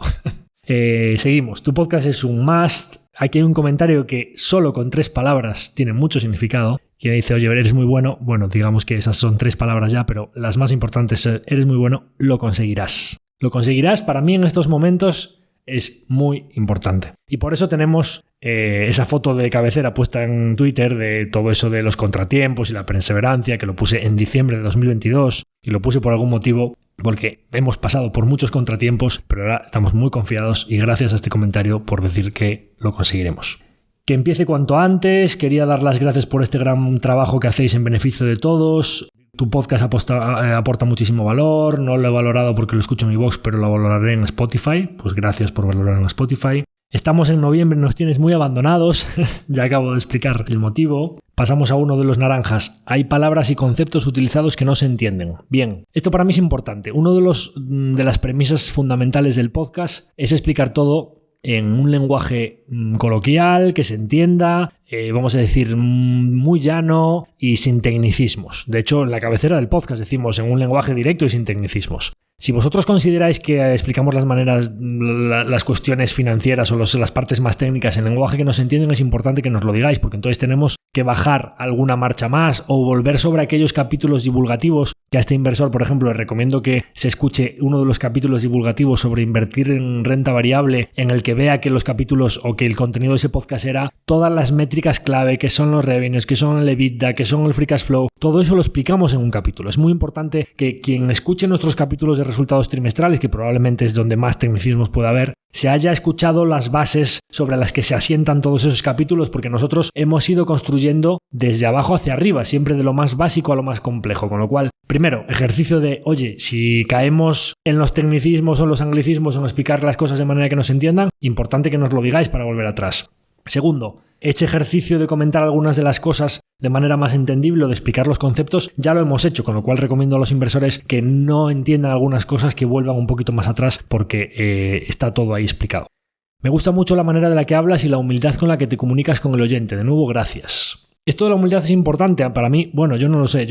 Seguimos. Tu podcast es un must. Aquí hay un comentario que solo con 3 palabras tiene mucho significado. Quien dice, oye, eres muy bueno. Bueno, digamos que esas son 3 palabras ya, pero las más importantes, eres muy bueno, lo conseguirás. Lo conseguirás, para mí en estos momentos es muy importante. Y por eso tenemos esa foto de cabecera puesta en Twitter de todo eso de los contratiempos y la perseverancia, que lo puse en diciembre de 2022 y lo puse por algún motivo porque hemos pasado por muchos contratiempos, pero ahora estamos muy confiados y gracias a este comentario por decir que lo conseguiremos. Que empiece cuanto antes. Quería dar las gracias por este gran trabajo que hacéis en beneficio de todos. Tu podcast aporta muchísimo valor. No lo he valorado porque lo escucho en iVoox, pero lo valoraré en Spotify. Pues gracias por valorar en Spotify. Estamos en noviembre, nos tienes muy abandonados. Ya acabo de explicar el motivo. Pasamos a uno de los naranjas. Hay palabras y conceptos utilizados que no se entienden. Bien, esto para mí es importante. Uno de las premisas fundamentales del podcast es explicar todo en un lenguaje coloquial, que se entienda, vamos a decir, muy llano y sin tecnicismos. De hecho, en la cabecera del podcast decimos en un lenguaje directo y sin tecnicismos. Si vosotros consideráis que explicamos las cuestiones financieras o las partes más técnicas en lenguaje que no se entienden, es importante que nos lo digáis, porque entonces tenemos que bajar alguna marcha más o volver sobre aquellos capítulos divulgativos que a este inversor, por ejemplo, le recomiendo que se escuche uno de los capítulos divulgativos sobre invertir en renta variable, en el que vea que los capítulos o que el contenido de ese podcast era todas las métricas clave, que son los revenues, que son el EBITDA, que son el free cash flow. Todo eso lo explicamos en un capítulo. Es muy importante que quien escuche nuestros capítulos de resultados trimestrales, que probablemente es donde más tecnicismos pueda haber, se haya escuchado las bases sobre las que se asientan todos esos capítulos, porque nosotros hemos ido construyendo desde abajo hacia arriba, siempre de lo más básico a lo más complejo. Con lo cual, primero, ejercicio de, oye, si caemos en los tecnicismos o los anglicismos o en explicar las cosas de manera que nos entiendan, importante que nos lo digáis para volver atrás. Segundo, este ejercicio de comentar algunas de las cosas de manera más entendible o de explicar los conceptos ya lo hemos hecho, con lo cual recomiendo a los inversores que no entiendan algunas cosas que vuelvan un poquito más atrás porque está todo ahí explicado. Me gusta mucho la manera de la que hablas y la humildad con la que te comunicas con el oyente. De nuevo, gracias. Esto de la humildad es importante para mí. Bueno, yo no lo sé,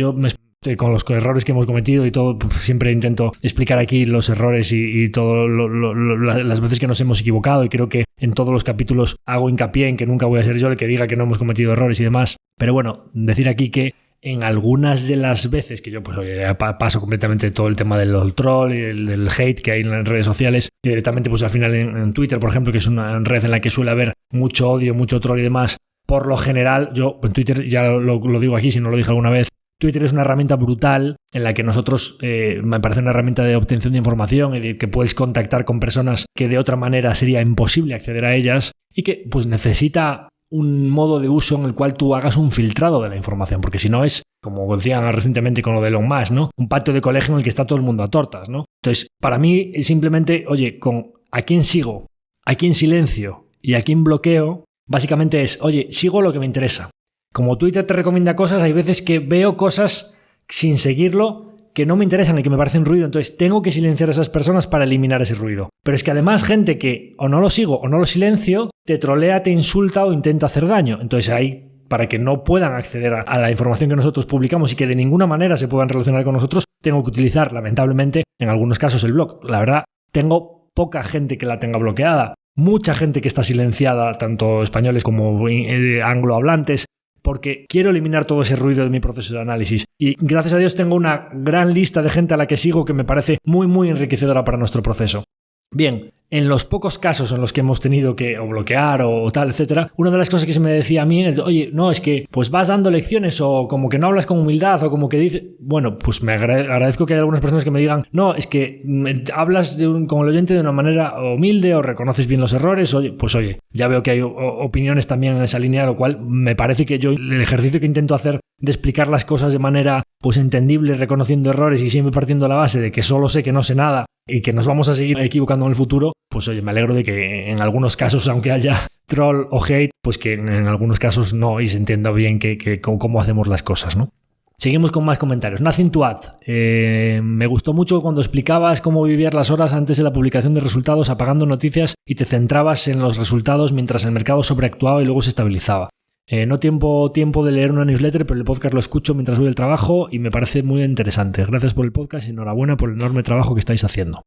con los errores que hemos cometido y todo, pues siempre intento explicar aquí los errores y todo las veces que nos hemos equivocado, y creo que en todos los capítulos hago hincapié en que nunca voy a ser yo el que diga que no hemos cometido errores y demás. Pero bueno, decir aquí que en algunas de las veces que yo paso completamente todo el tema del troll y del hate que hay en las redes sociales, y directamente pues al final en Twitter, por ejemplo, que es una red en la que suele haber mucho odio, mucho troll y demás, por lo general, yo en Twitter, ya lo digo aquí si no lo dije alguna vez, Twitter es una herramienta brutal en la que nosotros, me parece una herramienta de obtención de información y de que puedes contactar con personas que de otra manera sería imposible acceder a ellas, y que pues necesita un modo de uso en el cual tú hagas un filtrado de la información, porque si no es, como decían recientemente con lo de Elon Musk, ¿no? Un patio de colegio en el que está todo el mundo a tortas, ¿no? Entonces, para mí es simplemente, oye, con a quién sigo, a quién silencio y a quién bloqueo, básicamente es, oye, sigo lo que me interesa. Como Twitter te recomienda cosas, hay veces que veo cosas sin seguirlo que no me interesan y que me parecen ruido, entonces tengo que silenciar a esas personas para eliminar ese ruido. Pero es que además gente que o no lo sigo o no lo silencio, te trolea, te insulta o intenta hacer daño. Entonces ahí, para que no puedan acceder a la información que nosotros publicamos y que de ninguna manera se puedan relacionar con nosotros, tengo que utilizar, lamentablemente, en algunos casos el blog. La verdad, tengo poca gente que la tenga bloqueada, mucha gente que está silenciada, tanto españoles como anglohablantes, porque quiero eliminar todo ese ruido de mi proceso de análisis. Y gracias a Dios tengo una gran lista de gente a la que sigo que me parece muy, muy enriquecedora para nuestro proceso. Bien, en los pocos casos en los que hemos tenido que o bloquear o tal, etcétera, una de las cosas que se me decía a mí es, oye, no, es que pues vas dando lecciones o como que no hablas con humildad o como que dices, bueno, pues me agradezco que haya algunas personas que me digan, no, es que hablas con el oyente de una manera humilde o reconoces bien los errores, oye, pues oye, ya veo que hay opiniones también en esa línea, lo cual me parece que yo el ejercicio que intento hacer de explicar las cosas de manera pues entendible, reconociendo errores y siempre partiendo de la base de que solo sé que no sé nada y que nos vamos a seguir equivocando en el futuro, pues oye, me alegro de que en algunos casos, aunque haya troll o hate, pues que en algunos casos no y se entienda bien cómo hacemos las cosas, ¿no? Seguimos con más comentarios. Nothing to add. Me gustó mucho cuando explicabas cómo vivías las horas antes de la publicación de resultados apagando noticias y te centrabas en los resultados mientras el mercado sobreactuaba y luego se estabilizaba. No tiempo de leer una newsletter, pero el podcast lo escucho mientras voy al trabajo y me parece muy interesante. Gracias por el podcast y enhorabuena por el enorme trabajo que estáis haciendo.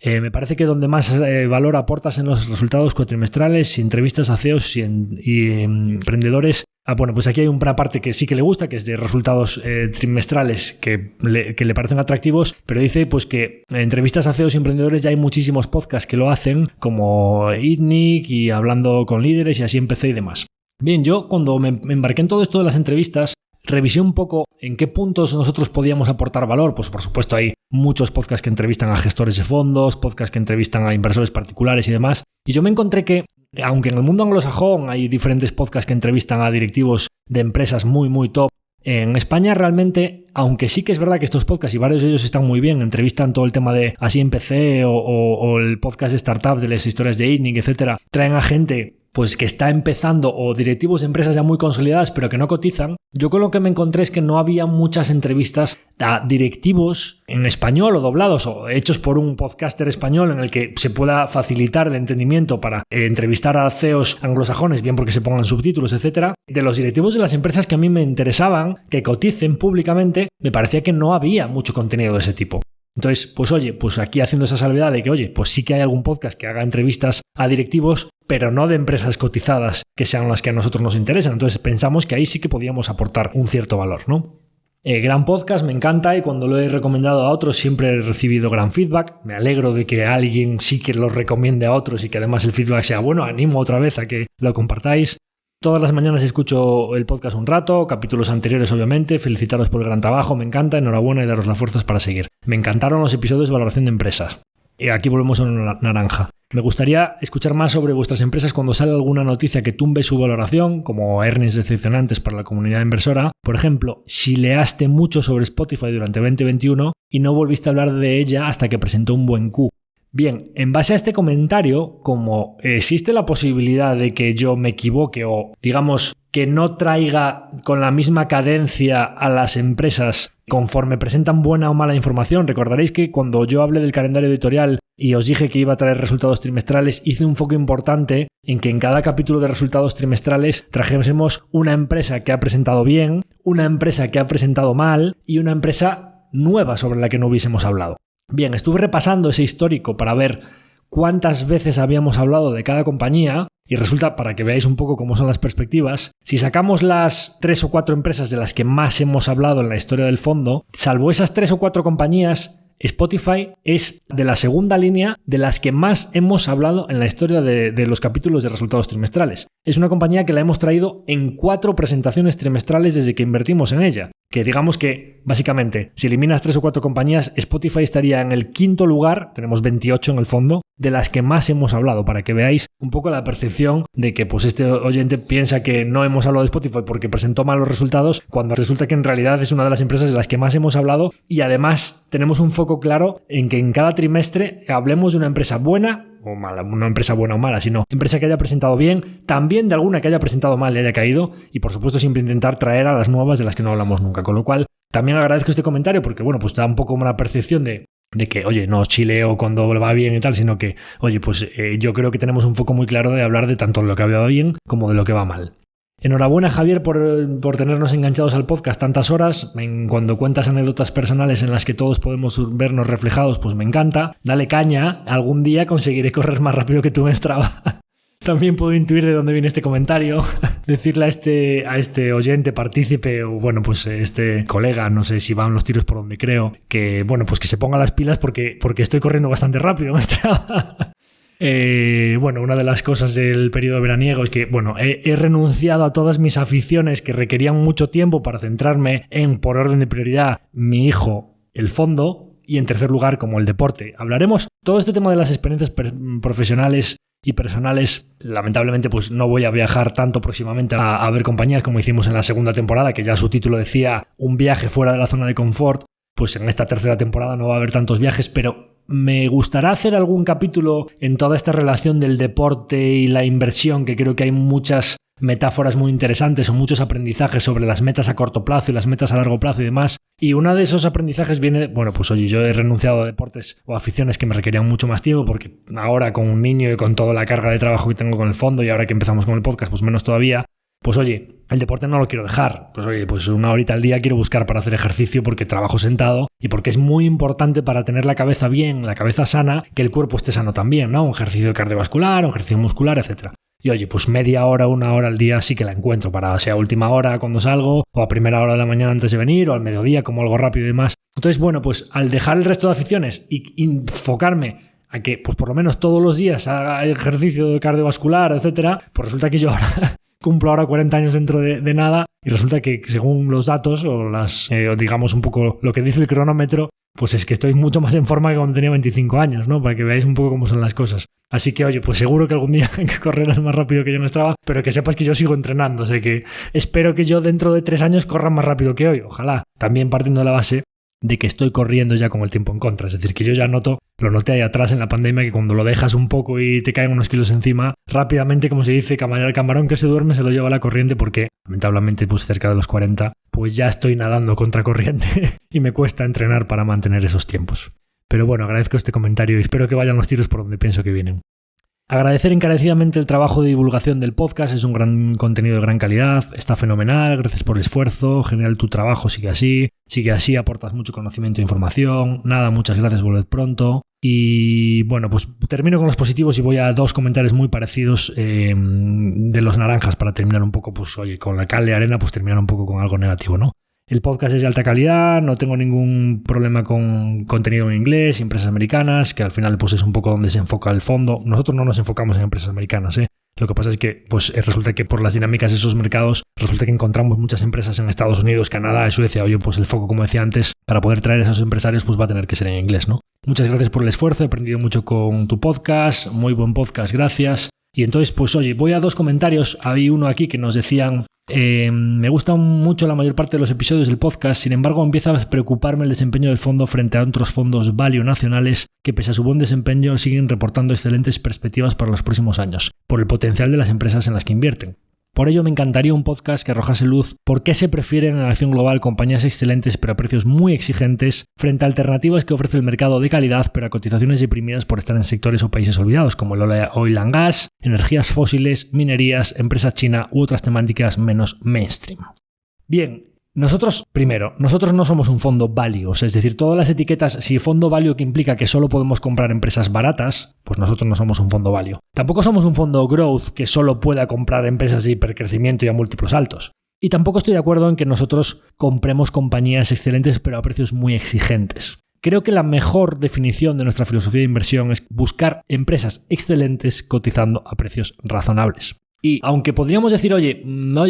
Me parece que donde más valor aportas en los resultados cuatrimestrales y entrevistas a CEOs y emprendedores. Bueno, pues aquí hay una parte que sí que le gusta, que es de resultados trimestrales que le parecen atractivos, pero dice pues que en entrevistas a CEOs y emprendedores ya hay muchísimos podcasts que lo hacen, como ITNIC y hablando con líderes y así empecé y demás. Bien, yo cuando me embarqué en todo esto de las entrevistas, revisé un poco en qué puntos nosotros podíamos aportar valor. Pues por supuesto hay muchos podcasts que entrevistan a gestores de fondos, podcasts que entrevistan a inversores particulares y demás. Y yo me encontré que, aunque en el mundo anglosajón hay diferentes podcasts que entrevistan a directivos de empresas muy, muy top, en España realmente, aunque sí que es verdad que estos podcasts y varios de ellos están muy bien, entrevistan todo el tema de Así empecé o el podcast de startups de las historias de ITNIC, etcétera, traen a gente pues que está empezando o directivos de empresas ya muy consolidadas pero que no cotizan. Yo con lo que me encontré es que no había muchas entrevistas a directivos en español o doblados o hechos por un podcaster español en el que se pueda facilitar el entendimiento para entrevistar a CEOs anglosajones, bien porque se pongan subtítulos, etcétera. De los directivos de las empresas que a mí me interesaban, que coticen públicamente, me parecía que no había mucho contenido de ese tipo. Entonces, pues oye, pues aquí haciendo esa salvedad de que, oye, pues sí que hay algún podcast que haga entrevistas a directivos, pero no de empresas cotizadas que sean las que a nosotros nos interesan. Entonces pensamos que ahí sí que podíamos aportar un cierto valor, ¿no? Gran podcast, me encanta y cuando lo he recomendado a otros siempre he recibido gran feedback. Me alegro de que alguien sí que lo recomiende a otros y que además el feedback sea bueno. Animo otra vez a que lo compartáis. Todas las mañanas escucho el podcast un rato, capítulos anteriores obviamente, felicitaros por el gran trabajo, me encanta, enhorabuena y daros las fuerzas para seguir. Me encantaron los episodios de valoración de empresas. Y aquí volvemos a una naranja. Me gustaría escuchar más sobre vuestras empresas cuando sale alguna noticia que tumbe su valoración, como earnings decepcionantes para la comunidad inversora. Por ejemplo, chileaste mucho sobre Spotify durante 2021 y no volviste a hablar de ella hasta que presentó un buen Q. Bien, en base a este comentario, como existe la posibilidad de que yo me equivoque o, digamos, que no traiga con la misma cadencia a las empresas conforme presentan buena o mala información, recordaréis que cuando yo hablé del calendario editorial y os dije que iba a traer resultados trimestrales, hice un foco importante en que en cada capítulo de resultados trimestrales trajésemos una empresa que ha presentado bien, una empresa que ha presentado mal y una empresa nueva sobre la que no hubiésemos hablado. Bien, estuve repasando ese histórico para ver cuántas veces habíamos hablado de cada compañía y resulta, para que veáis un poco cómo son las perspectivas, si sacamos las 3 o 4 empresas de las que más hemos hablado en la historia del fondo, salvo esas 3 o 4 compañías, Spotify es de la segunda línea de las que más hemos hablado en la historia de los capítulos de resultados trimestrales. Es una compañía que la hemos traído en 4 presentaciones trimestrales desde que invertimos en ella. Que digamos que, básicamente, si eliminas 3 o 4 compañías, Spotify estaría en el 5º lugar, tenemos 28 en el fondo, de las que más hemos hablado, para que veáis un poco la percepción de que pues este oyente piensa que no hemos hablado de Spotify porque presentó malos resultados, cuando resulta que en realidad es una de las empresas de las que más hemos hablado y además tenemos un foco claro en que en cada trimestre hablemos de una empresa buena o mala, no empresa buena o mala, sino empresa que haya presentado bien, también de alguna que haya presentado mal y haya caído y por supuesto siempre intentar traer a las nuevas de las que no hablamos nunca, con lo cual también agradezco este comentario porque bueno, pues da un poco una percepción de que, oye, no chileo cuando va bien y tal, sino que, oye, pues yo creo que tenemos un foco muy claro de hablar de tanto de lo que va bien como de lo que va mal. Enhorabuena, Javier, por tenernos enganchados al podcast tantas horas. Cuando cuentas anécdotas personales en las que todos podemos vernos reflejados, pues me encanta. Dale caña, algún día conseguiré correr más rápido que tú en Strava. También puedo intuir de dónde viene este comentario. Decirle a este oyente, partícipe o bueno, pues este colega, no sé si van los tiros por donde creo, que bueno, pues que se ponga las pilas porque estoy corriendo bastante rápido. Bueno, una de las cosas del periodo veraniego es que, bueno, he renunciado a todas mis aficiones que requerían mucho tiempo para centrarme en, por orden de prioridad, mi hijo, el fondo, y en tercer lugar, como el deporte. Hablaremos todo este tema de las experiencias profesionales y personales. Lamentablemente, pues no voy a viajar tanto próximamente a ver compañías como hicimos en la segunda temporada, que ya su título decía un viaje fuera de la zona de confort. Pues en esta tercera temporada no va a haber tantos viajes, pero me gustará hacer algún capítulo en toda esta relación del deporte y la inversión, que creo que hay muchas metáforas muy interesantes o muchos aprendizajes sobre las metas a corto plazo y las metas a largo plazo y demás. Y uno de esos aprendizajes viene, bueno, pues oye, yo he renunciado a deportes o aficiones que me requerían mucho más tiempo, porque ahora con un niño y con toda la carga de trabajo que tengo con el fondo y ahora que empezamos con el podcast, pues menos todavía. Pues oye, el deporte no lo quiero dejar. Pues oye, pues una horita al día quiero buscar para hacer ejercicio porque trabajo sentado y porque es muy importante para tener la cabeza bien, la cabeza sana, que el cuerpo esté sano también, ¿no? Un ejercicio cardiovascular, un ejercicio muscular, etc. Y oye, pues media hora, una hora al día sí que la encuentro para sea a última hora cuando salgo o a primera hora de la mañana antes de venir o al mediodía como algo rápido y demás. Entonces, bueno, pues al dejar el resto de aficiones y enfocarme a que pues por lo menos todos los días haga ejercicio cardiovascular, etc., pues resulta que yo ahora cumplo ahora 40 años dentro de nada y resulta que según los datos o digamos un poco lo que dice el cronómetro, pues es que estoy mucho más en forma que cuando tenía 25 años, ¿no? Para que veáis un poco cómo son las cosas. Así que, oye, pues seguro que algún día correrás más rápido que yo en Strava, pero que sepas que yo sigo entrenando. O sea que espero que yo dentro de 3 años corra más rápido que hoy. Ojalá. También partiendo de la base de que estoy corriendo ya con el tiempo en contra. Es decir, que yo ya lo noté ahí atrás en la pandemia, que cuando lo dejas un poco y te caen unos kilos encima, rápidamente, como se dice, el camarón que se duerme se lo lleva a la corriente, porque lamentablemente pues cerca de los 40 pues ya estoy nadando contra corriente y me cuesta entrenar para mantener esos tiempos. Pero bueno, agradezco este comentario y espero que vayan los tiros por donde pienso que vienen. Agradecer encarecidamente el trabajo de divulgación del podcast, es un gran contenido de gran calidad, está fenomenal, gracias por el esfuerzo, genial tu trabajo, sigue así, aportas mucho conocimiento e información, nada, muchas gracias, volved pronto. Y bueno, pues termino con los positivos y voy a 2 comentarios muy parecidos de los naranjas para terminar un poco, pues oye, con la cal y arena, pues terminar un poco con algo negativo, ¿no? El podcast es de alta calidad, no tengo ningún problema con contenido en inglés y empresas americanas, que al final pues es un poco donde se enfoca el fondo. Nosotros no nos enfocamos en empresas americanas, ¿eh? Lo que pasa es que pues resulta que por las dinámicas de esos mercados, resulta que encontramos muchas empresas en Estados Unidos, Canadá, Suecia. Oye, pues el foco, como decía antes, para poder traer a esos empresarios pues va a tener que ser en inglés, ¿no? Muchas gracias por el esfuerzo, he aprendido mucho con tu podcast, muy buen podcast, gracias. Y entonces, pues oye, voy a 2 comentarios. Había uno aquí que nos decían: me gustan mucho la mayor parte de los episodios del podcast, sin embargo empieza a preocuparme el desempeño del fondo frente a otros fondos value nacionales que pese a su buen desempeño siguen reportando excelentes perspectivas para los próximos años, por el potencial de las empresas en las que invierten. Por ello me encantaría un podcast que arrojase luz por qué se prefieren en la acción global compañías excelentes pero a precios muy exigentes frente a alternativas que ofrece el mercado de calidad pero a cotizaciones deprimidas por estar en sectores o países olvidados como el oil and gas, energías fósiles, minerías, empresa china u otras temáticas menos mainstream. Bien, nosotros no somos un fondo value, es decir, todas las etiquetas, si fondo value que implica que solo podemos comprar empresas baratas, pues nosotros no somos un fondo value. Tampoco somos un fondo growth que solo pueda comprar empresas de hipercrecimiento y a múltiplos altos. Y tampoco estoy de acuerdo en que nosotros compremos compañías excelentes pero a precios muy exigentes. Creo que la mejor definición de nuestra filosofía de inversión es buscar empresas excelentes cotizando a precios razonables. Y aunque podríamos decir, oye,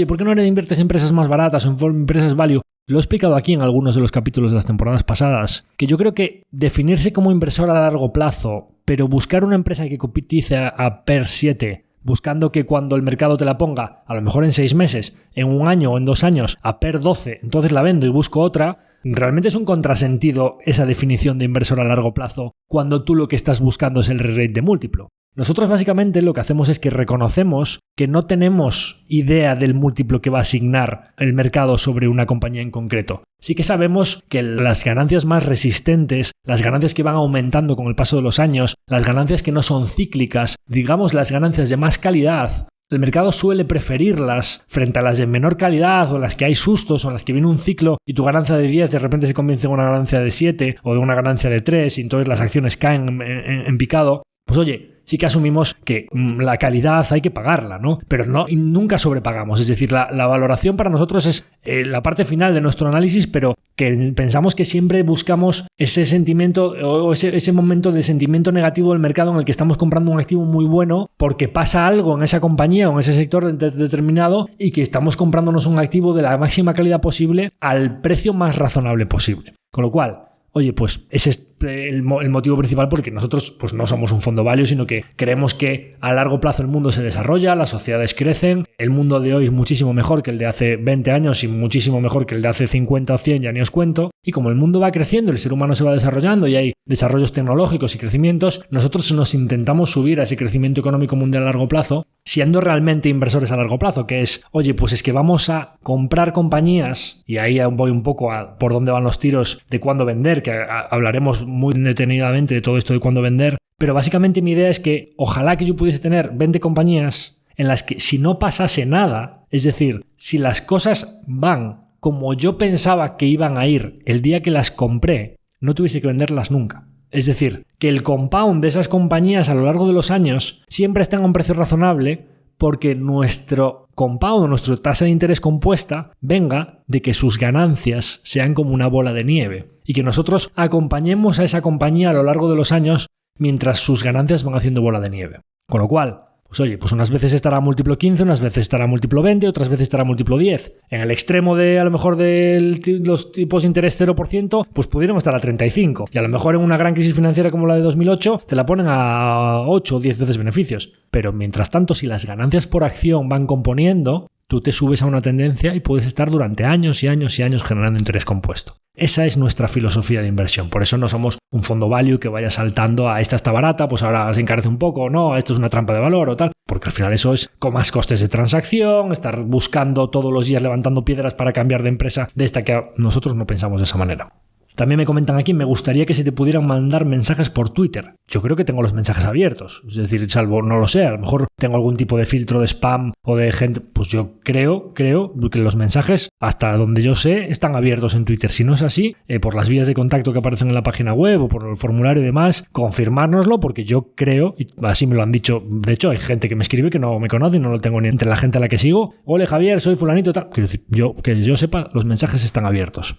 ¿por qué no inviertes en empresas más baratas o en empresas value? Lo he explicado aquí en algunos de los capítulos de las temporadas pasadas, que yo creo que definirse como inversor a largo plazo, pero buscar una empresa que cotice a PER 7, buscando que cuando el mercado te la ponga, a lo mejor en 6 meses, en 1 año o en 2 años, a PER 12, entonces la vendo y busco otra, realmente es un contrasentido esa definición de inversor a largo plazo cuando tú lo que estás buscando es el re-rate de múltiplo. Nosotros básicamente lo que hacemos es que reconocemos que no tenemos idea del múltiplo que va a asignar el mercado sobre una compañía en concreto. Sí que sabemos que las ganancias más resistentes, las ganancias que van aumentando con el paso de los años, las ganancias que no son cíclicas, digamos las ganancias de más calidad, el mercado suele preferirlas frente a las de menor calidad o en las que hay sustos o en las que viene un ciclo y tu ganancia de 10 de repente se convierte en una ganancia de 7 o de una ganancia de 3 y entonces las acciones caen en picado. Pues oye, sí que asumimos que la calidad hay que pagarla, ¿no? Pero nunca sobrepagamos. Es decir, la valoración para nosotros es la parte final de nuestro análisis, pero que pensamos que siempre buscamos ese sentimiento o ese momento de sentimiento negativo del mercado en el que estamos comprando un activo muy bueno porque pasa algo en esa compañía o en ese sector determinado y que estamos comprándonos un activo de la máxima calidad posible al precio más razonable posible. Con lo cual, oye, pues ese es el motivo principal, porque nosotros pues no somos un fondo value, sino que creemos que a largo plazo el mundo se desarrolla, las sociedades crecen, el mundo de hoy es muchísimo mejor que el de hace 20 años y muchísimo mejor que el de hace 50 o 100, ya ni os cuento, y como el mundo va creciendo, el ser humano se va desarrollando y hay desarrollos tecnológicos y crecimientos, nosotros nos intentamos subir a ese crecimiento económico mundial a largo plazo, siendo realmente inversores a largo plazo, que es, oye, pues es que vamos a comprar compañías, y ahí voy un poco a por dónde van los tiros de cuándo vender, que hablaremos muy detenidamente de todo esto de cuándo vender, pero básicamente mi idea es que ojalá que yo pudiese tener 20 compañías en las que si no pasase nada, es decir, si las cosas van como yo pensaba que iban a ir el día que las compré, no tuviese que venderlas nunca. Es decir, que el compound de esas compañías a lo largo de los años siempre estén a un precio razonable, porque nuestro compound, nuestra tasa de interés compuesta, venga de que sus ganancias sean como una bola de nieve y que nosotros acompañemos a esa compañía a lo largo de los años mientras sus ganancias van haciendo bola de nieve. Con lo cual, pues oye, pues unas veces estará múltiplo 15, unas veces estará múltiplo 20, otras veces estará múltiplo 10. En el extremo de, a lo mejor, de los tipos de interés 0%, pues pudieron estar a 35. Y a lo mejor en una gran crisis financiera como la de 2008, te la ponen a 8 o 10 veces beneficios. Pero mientras tanto, si las ganancias por acción van componiendo, tú te subes a una tendencia y puedes estar durante años y años y años generando interés compuesto. Esa es nuestra filosofía de inversión. Por eso no somos un fondo value que vaya saltando a esta está barata, pues ahora se encarece un poco, no, esto es una trampa de valor o tal. Porque al final eso es con más costes de transacción, estar buscando todos los días levantando piedras para cambiar de empresa de esta que nosotros no pensamos de esa manera. También me comentan aquí, me gustaría que se te pudieran mandar mensajes por Twitter. Yo creo que tengo los mensajes abiertos. Es decir, salvo, no lo sé, a lo mejor tengo algún tipo de filtro de spam o de gente. Pues yo creo que los mensajes, hasta donde yo sé, están abiertos en Twitter. Si no es así, por las vías de contacto que aparecen en la página web o por el formulario y demás, confirmárnoslo, porque yo creo, y así me lo han dicho. De hecho, hay gente que me escribe que no me conoce y no lo tengo ni entre la gente a la que sigo. Ole, Javier, soy fulanito, tal. Quiero decir, que yo sepa, los mensajes están abiertos.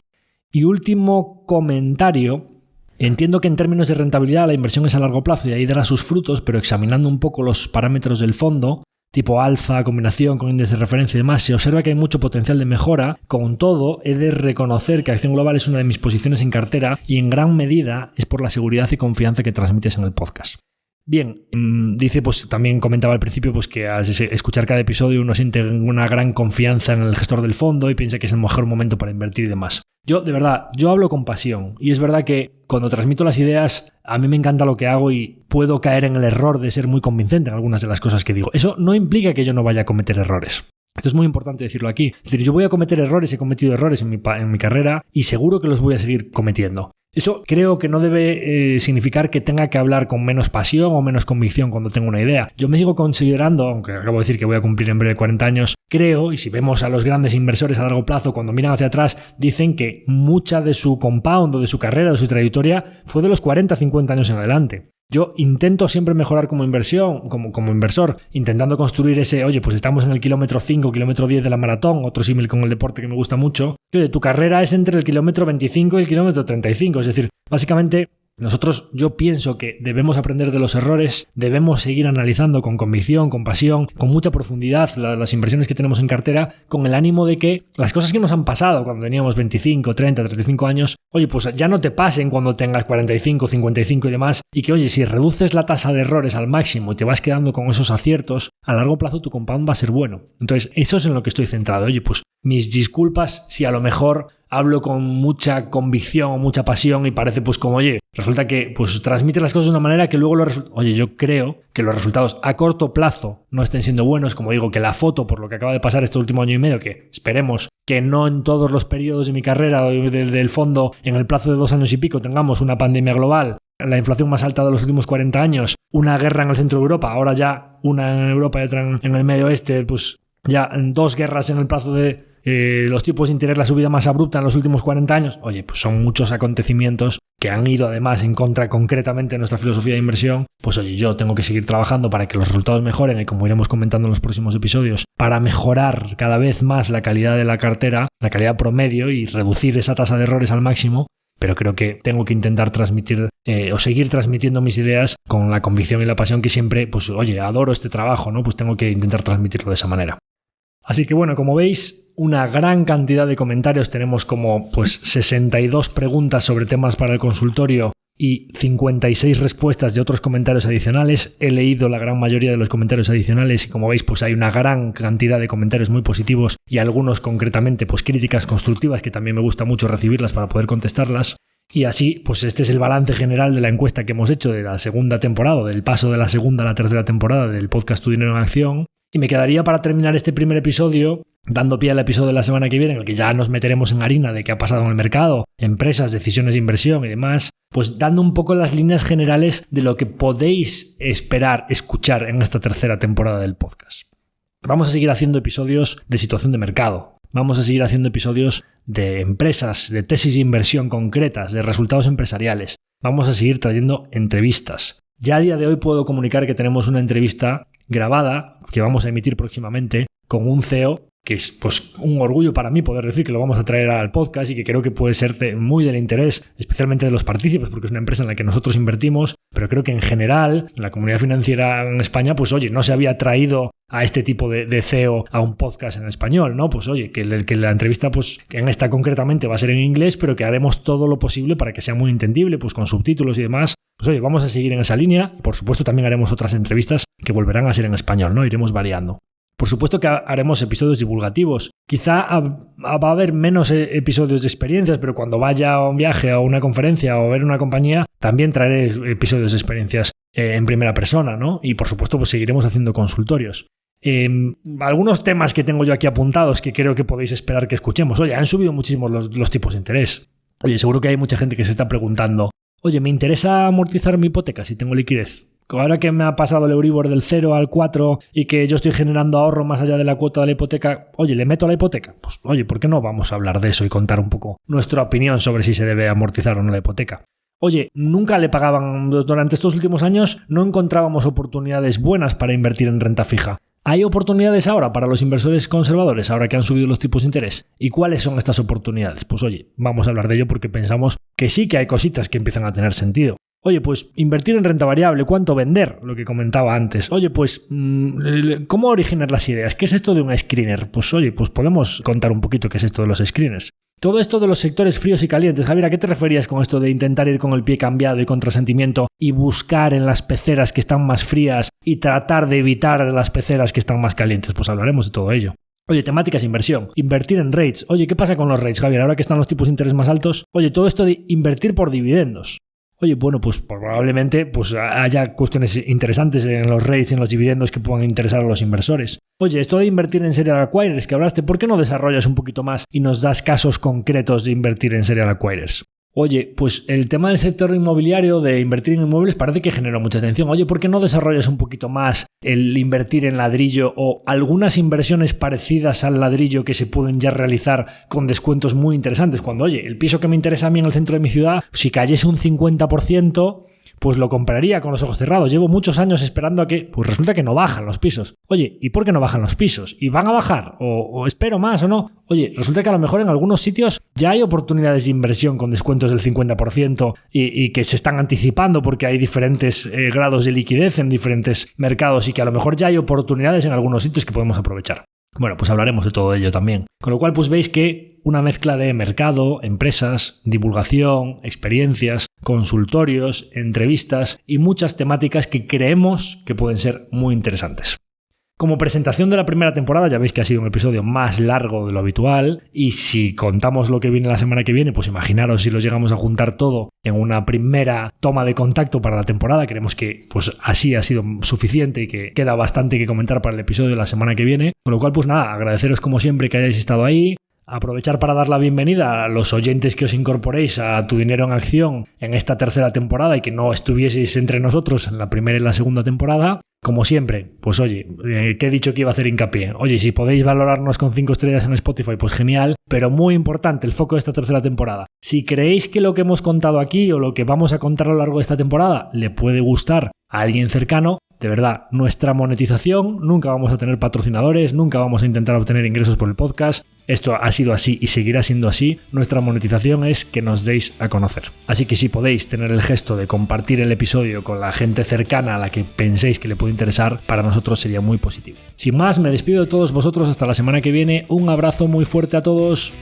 Y último comentario, entiendo que en términos de rentabilidad la inversión es a largo plazo y ahí dará sus frutos, pero examinando un poco los parámetros del fondo, tipo alfa, combinación con índice de referencia y demás, se observa que hay mucho potencial de mejora. Con todo, he de reconocer que Acción Global es una de mis posiciones en cartera y en gran medida es por la seguridad y confianza que transmites en el podcast. Bien, dice, pues también comentaba al principio pues que al escuchar cada episodio uno siente una gran confianza en el gestor del fondo y piensa que es el mejor momento para invertir y demás. Yo, de verdad, yo hablo con pasión y es verdad que cuando transmito las ideas a mí me encanta lo que hago y puedo caer en el error de ser muy convincente en algunas de las cosas que digo. Eso no implica que yo no vaya a cometer errores. Esto es muy importante decirlo aquí. Es decir, yo voy a cometer errores, he cometido errores en mi carrera y seguro que los voy a seguir cometiendo. Eso creo que no debe significar que tenga que hablar con menos pasión o menos convicción cuando tengo una idea. Yo me sigo considerando, aunque acabo de decir que voy a cumplir en breve 40 años, creo, y si vemos a los grandes inversores a largo plazo, cuando miran hacia atrás, dicen que mucha de su compound o de su carrera, de su trayectoria, fue de los 40 a 50 años en adelante. Yo intento siempre mejorar como inversión, como inversor, intentando construir ese, oye, pues estamos en el kilómetro 5, kilómetro 10 de la maratón, otro símil con el deporte que me gusta mucho. Y oye, tu carrera es entre el kilómetro 25 y el kilómetro 35, es decir, básicamente nosotros, yo pienso que debemos aprender de los errores, debemos seguir analizando con convicción, con pasión, con mucha profundidad las inversiones que tenemos en cartera, con el ánimo de que las cosas que nos han pasado cuando teníamos 25, 30, 35 años, oye, pues ya no te pasen cuando tengas 45, 55 y demás, y que, oye, si reduces la tasa de errores al máximo y te vas quedando con esos aciertos, a largo plazo tu compound va a ser bueno. Entonces, eso es en lo que estoy centrado. Oye, pues mis disculpas si a lo mejor hablo con mucha convicción o mucha pasión y parece pues como, oye, resulta que pues transmite las cosas de una manera que luego oye, yo creo que los resultados a corto plazo no estén siendo buenos, como digo, que la foto por lo que acaba de pasar este último año y medio, que esperemos que no en todos los periodos de mi carrera o del fondo en el plazo de 2 años y pico tengamos una pandemia global, la inflación más alta de los últimos 40 años, una guerra en el centro de Europa, ahora ya una en Europa y otra en el medio oeste, pues ya 2 guerras en el plazo de los tipos de interés, la subida más abrupta en los últimos 40 años. Oye, pues son muchos acontecimientos que han ido además en contra concretamente de nuestra filosofía de inversión. Pues oye, yo tengo que seguir trabajando para que los resultados mejoren y, como iremos comentando en los próximos episodios, para mejorar cada vez más la calidad de la cartera, la calidad promedio, y reducir esa tasa de errores al máximo. Pero creo que tengo que intentar transmitir o seguir transmitiendo mis ideas con la convicción y la pasión que siempre, pues oye, adoro este trabajo, ¿no? Pues tengo que intentar transmitirlo de esa manera. Así que bueno, como veis, una gran cantidad de comentarios. Tenemos como 62 preguntas sobre temas para el consultorio y 56 respuestas de otros comentarios adicionales. He leído la gran mayoría de los comentarios adicionales y, como veis, pues hay una gran cantidad de comentarios muy positivos y algunos concretamente pues críticas constructivas que también me gusta mucho recibirlas para poder contestarlas. Y así, pues este es el balance general de la encuesta que hemos hecho de la segunda temporada, del paso de la segunda a la tercera temporada del podcast Tu Dinero en Acción. Y me quedaría para terminar este primer episodio, dando pie al episodio de la semana que viene, en el que ya nos meteremos en harina de qué ha pasado en el mercado, empresas, decisiones de inversión y demás, pues dando un poco las líneas generales de lo que podéis esperar escuchar en esta tercera temporada del podcast. Vamos a seguir haciendo episodios de situación de mercado. Vamos a seguir haciendo episodios de empresas, de tesis de inversión concretas, de resultados empresariales. Vamos a seguir trayendo entrevistas. Ya a día de hoy puedo comunicar que tenemos una entrevista grabada que vamos a emitir próximamente con un CEO, que es pues un orgullo para mí poder decir que lo vamos a traer al podcast y que creo que puede ser muy del interés, especialmente de los partícipes, porque es una empresa en la que nosotros invertimos, pero creo que en general la comunidad financiera en España, pues oye, no se había traído a este tipo de CEO a un podcast en español, ¿no? Pues oye, que la entrevista, pues en esta concretamente va a ser en inglés, pero que haremos todo lo posible para que sea muy entendible, pues con subtítulos y demás. Pues oye, vamos a seguir en esa línea y por supuesto también haremos otras entrevistas que volverán a ser en español, ¿no? Iremos variando. Por supuesto que haremos episodios divulgativos. Quizá va a haber menos episodios de experiencias, pero cuando vaya a un viaje, a una conferencia o a ver una compañía, también traeré episodios de experiencias en primera persona, ¿no? Y por supuesto pues seguiremos haciendo consultorios. Algunos temas que tengo yo aquí apuntados que creo que podéis esperar que escuchemos. Oye, han subido muchísimo los tipos de interés. Oye, seguro que hay mucha gente que se está preguntando, oye, ¿me interesa amortizar mi hipoteca si tengo liquidez? Ahora que me ha pasado el Euribor del 0 al 4 y que yo estoy generando ahorro más allá de la cuota de la hipoteca, oye, ¿le meto a la hipoteca? Pues oye, ¿por qué no vamos a hablar de eso y contar un poco nuestra opinión sobre si se debe amortizar o no la hipoteca? Oye, nunca le pagaban, durante estos últimos años no encontrábamos oportunidades buenas para invertir en renta fija. ¿Hay oportunidades ahora para los inversores conservadores ahora que han subido los tipos de interés? ¿Y cuáles son estas oportunidades? Pues oye, vamos a hablar de ello porque pensamos que sí que hay cositas que empiezan a tener sentido. Oye, pues invertir en renta variable, ¿cuánto vender? Lo que comentaba antes. Oye, pues ¿cómo originar las ideas? ¿Qué es esto de un screener? Pues oye, pues podemos contar un poquito qué es esto de los screeners. Todo esto de los sectores fríos y calientes. Javier, ¿a qué te referías con esto de intentar ir con el pie cambiado y contrasentimiento y buscar en las peceras que están más frías y tratar de evitar las peceras que están más calientes? Pues hablaremos de todo ello. Oye, temáticas inversión, invertir en rates. Oye, ¿qué pasa con los rates, Javier? Ahora que están los tipos de interés más altos. Oye, todo esto de invertir por dividendos. Oye, bueno, pues probablemente pues haya cuestiones interesantes en los rates y en los dividendos que puedan interesar a los inversores. Oye, esto de invertir en serial acquirers que hablaste, ¿por qué no desarrollas un poquito más y nos das casos concretos de invertir en serial acquirers? Oye, pues el tema del sector inmobiliario, de invertir en inmuebles, parece que genera mucha atención. Oye, ¿por qué no desarrollas un poquito más el invertir en ladrillo o algunas inversiones parecidas al ladrillo que se pueden ya realizar con descuentos muy interesantes? Cuando, oye, el piso que me interesa a mí en el centro de mi ciudad, si cayese un 50%... pues lo compraría con los ojos cerrados. Llevo muchos años esperando a que... pues resulta que no bajan los pisos. Oye, ¿y por qué no bajan los pisos? ¿Y van a bajar? ¿O espero más o no? Oye, resulta que a lo mejor en algunos sitios ya hay oportunidades de inversión con descuentos del 50% y que se están anticipando porque hay diferentes grados de liquidez en diferentes mercados y que a lo mejor ya hay oportunidades en algunos sitios que podemos aprovechar. Bueno, pues hablaremos de todo ello también. Con lo cual, pues veis que una mezcla de mercado, empresas, divulgación, experiencias, consultorios, entrevistas y muchas temáticas que creemos que pueden ser muy interesantes. Como presentación de la primera temporada, ya veis que ha sido un episodio más largo de lo habitual y si contamos lo que viene la semana que viene, pues imaginaros si los llegamos a juntar todo en una primera toma de contacto para la temporada. Creemos que pues así ha sido suficiente y que queda bastante que comentar para el episodio de la semana que viene. Con lo cual, pues nada, agradeceros como siempre que hayáis estado ahí. Aprovechar para dar la bienvenida a los oyentes que os incorporéis a Tu Dinero en Acción en esta tercera temporada y que no estuvieseis entre nosotros en la primera y la segunda temporada. Como siempre, pues oye, que he dicho que iba a hacer hincapié. Oye, si podéis valorarnos con 5 estrellas en Spotify, pues genial. Pero muy importante, el foco de esta tercera temporada. Si creéis que lo que hemos contado aquí o lo que vamos a contar a lo largo de esta temporada le puede gustar a alguien cercano, de verdad, nuestra monetización, nunca vamos a tener patrocinadores, nunca vamos a intentar obtener ingresos por el podcast. Esto ha sido así y seguirá siendo así. Nuestra monetización es que nos deis a conocer. Así que si podéis tener el gesto de compartir el episodio con la gente cercana a la que penséis que le puede interesar, para nosotros sería muy positivo. Sin más, me despido de todos vosotros hasta la semana que viene. Un abrazo muy fuerte a todos.